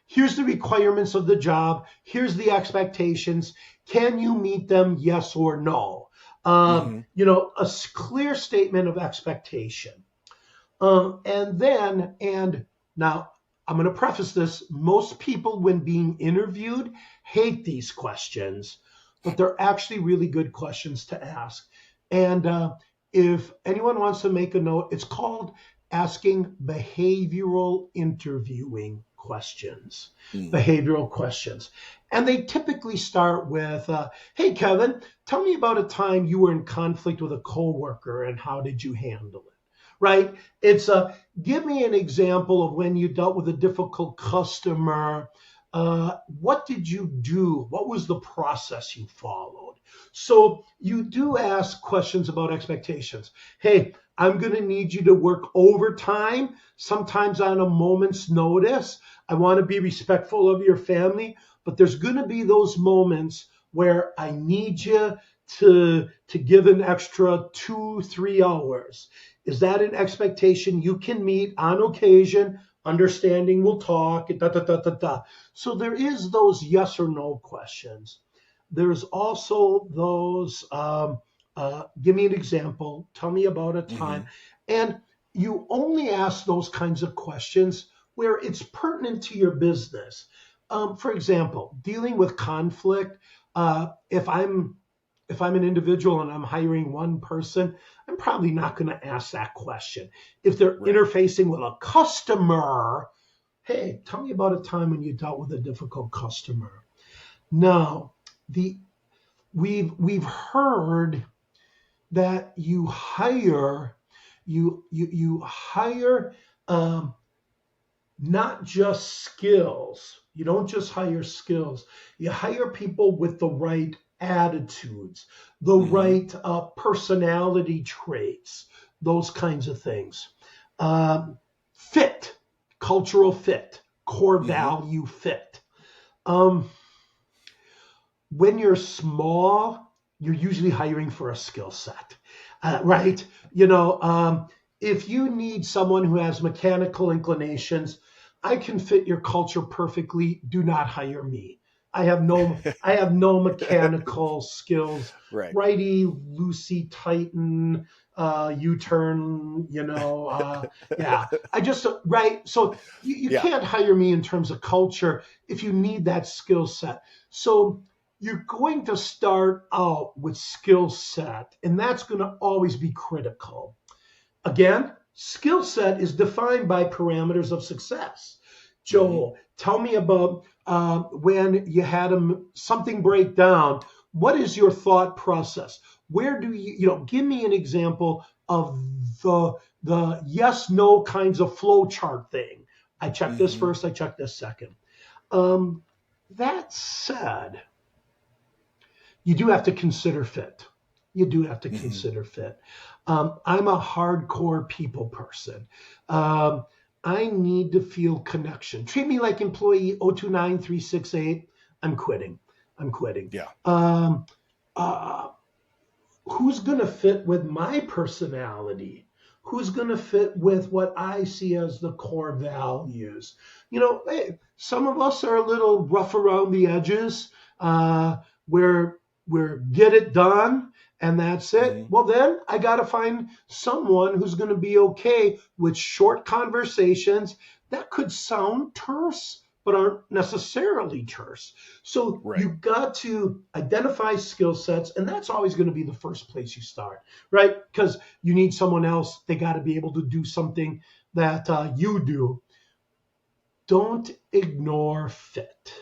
Here's the requirements of the job. Here's the expectations. Can you meet them? Yes or no? A clear statement of expectation. And now I'm going to preface this. Most people, when being interviewed, hate these questions. but they're actually really good questions to ask. And if anyone wants to make a note, it's called asking behavioral interviewing questions. Mm. Behavioral questions. And they typically start with, hey, Kevin, tell me about a time you were in conflict with a coworker and how did you handle it? Right? It's give me an example of when you dealt with a difficult customer. What did you do? What was the process you followed? So you do ask questions about expectations. Hey, I'm going to need you to work overtime, sometimes on a moment's notice. I want to be respectful of your family, but there's going to be those moments where I need you to give an extra 2-3 hours. Is that an expectation you can meet on occasion? Understanding, we'll talk, da, da, da, da, da. So there is those yes or no questions. There's also those, give me an example, tell me about a time. And you only ask those kinds of questions where it's pertinent to your business. For example, dealing with conflict, if I'm an individual and I'm hiring one person, I'm probably not going to ask that question. If they're interfacing with a customer, hey, tell me about a time when you dealt with a difficult customer. Now, we've heard that you hire not just skills. You don't just hire skills. You hire people with the right attitudes, the right personality traits, those kinds of things. Fit, cultural fit, core value fit. When you're small, you're usually hiring for a skill set, right? If you need someone who has mechanical inclinations, I can fit your culture perfectly. Do not hire me. I have no mechanical skills. Right. Righty, loosey, tighten, U-turn, yeah. Right. So you can't hire me in terms of culture if you need that skill set. So you're going to start out with skill set, and that's going to always be critical. Again, skill set is defined by parameters of success. Joel, tell me about when you had something break down. What is your thought process? Where do give me an example of the yes, no kinds of flow chart thing. I check this first, I check this second. That said, you do have to consider fit. You do have to consider fit. I'm a hardcore people person. I need to feel connection. Treat me like employee 029368. I'm quitting. Yeah. Who's going to fit with my personality? Who's going to fit with what I see as the core values? Hey, some of us are a little rough around the edges. We're get it done and that's it. Well, then I got to find someone who's going to be okay with short conversations that could sound terse, but aren't necessarily terse. So you've got to identify skill sets, and that's always going to be the first place you start, right? Because you need someone else. They got to be able to do something that you do. Don't ignore fit.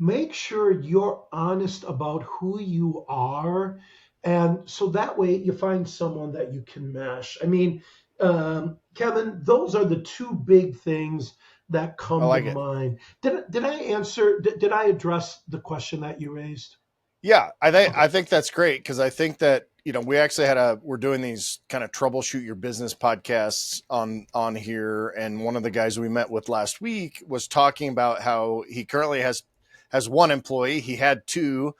Make sure you're honest about who you are. And so that way you find someone that you can mesh. I mean, Kevin, those are the two big things that come to mind. Did I answer? Did I address the question that you raised? Yeah, I think that's great, because I think that we actually we're doing these kind of troubleshoot your business podcasts on here, and one of the guys we met with last week was talking about how he currently has one employee. He had two.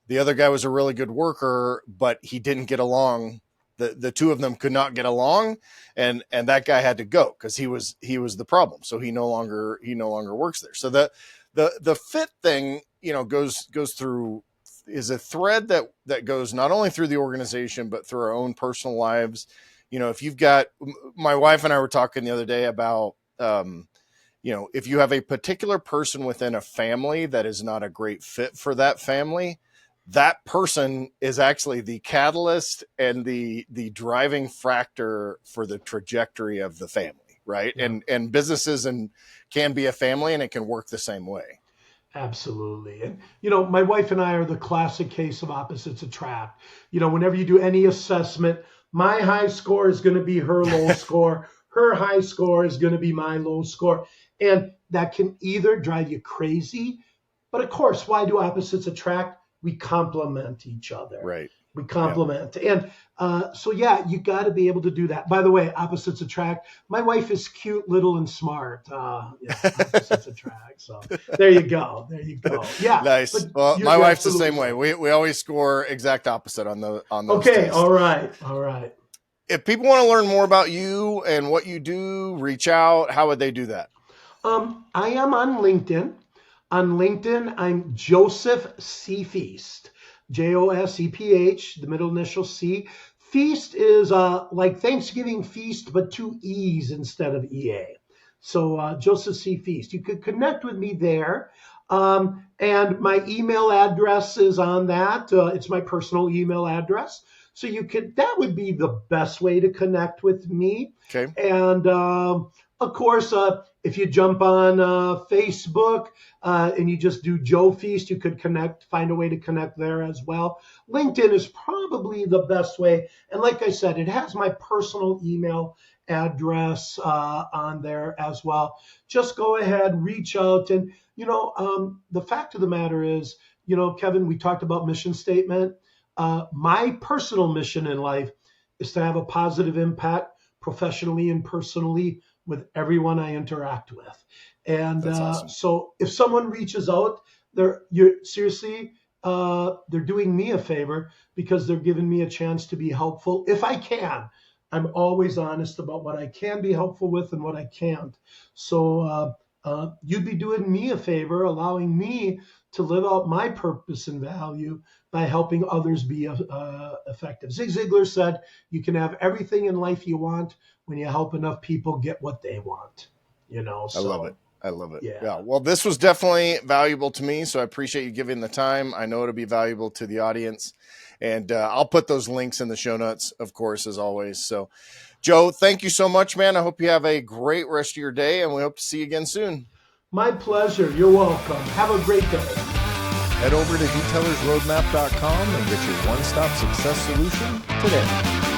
The other guy was a really good worker, but he didn't get along. The two of them could not get along, and that guy had to go because he was the problem. So he no longer works there. So the fit thing, goes through, is a thread that goes not only through the organization but through our own personal lives. If you've got, my wife and I were talking the other day about if you have a particular person within a family that is not a great fit for that family, that person is actually the catalyst and the driving factor for the trajectory of the family, right? Yeah. And businesses can be a family, and it can work the same way. Absolutely. And, my wife and I are the classic case of opposites attract. Whenever you do any assessment, my high score is going to be her low score. Her high score is going to be my low score. And that can either drive you crazy, but of course, why do opposites attract? We complement each other. Right. We complement. Yep. And so, yeah, you got to be able to do that. By the way, opposites attract. My wife is cute, little, and smart. Opposites attract. So there you go. There you go. Yeah. Nice. Well, my wife's the same way. We always score exact opposite on those Okay. tests. All right. All right. If people want to learn more about you and what you do, reach out, how would they do that? I am on LinkedIn. On LinkedIn, I'm Joseph C. Feest. Joseph, the middle initial C. Feest is like Thanksgiving feast, but 2 E's instead of EA. So Joseph C. Feest. You could connect with me there. And my email address is on that. It's my personal email address. So that would be the best way to connect with me. Okay. And of course, if you jump on Facebook and you just do Joe Feest, you could find a way to connect there as well. LinkedIn is probably the best way. And like I said, it has my personal email address on there as well. Just go ahead, reach out. And, the fact of the matter is, Kevin, we talked about mission statement. My personal mission in life is to have a positive impact professionally and personally with everyone I interact with. And awesome. So if someone reaches out, they're doing me a favor because they're giving me a chance to be helpful. If I can, I'm always honest about what I can be helpful with and what I can't. So you'd be doing me a favor, allowing me to live out my purpose and value by helping others be effective. Zig Ziglar said, you can have everything in life you want when you help enough people get what they want. So, I love it. Yeah. Well, this was definitely valuable to me, so I appreciate you giving the time. I know it'll be valuable to the audience. And I'll put those links in the show notes, of course, as always. So, Joe, thank you so much, man. I hope you have a great rest of your day, and we hope to see you again soon. My pleasure. You're welcome. Have a great day. Head over to detailersroadmap.com and get your one-stop success solution today.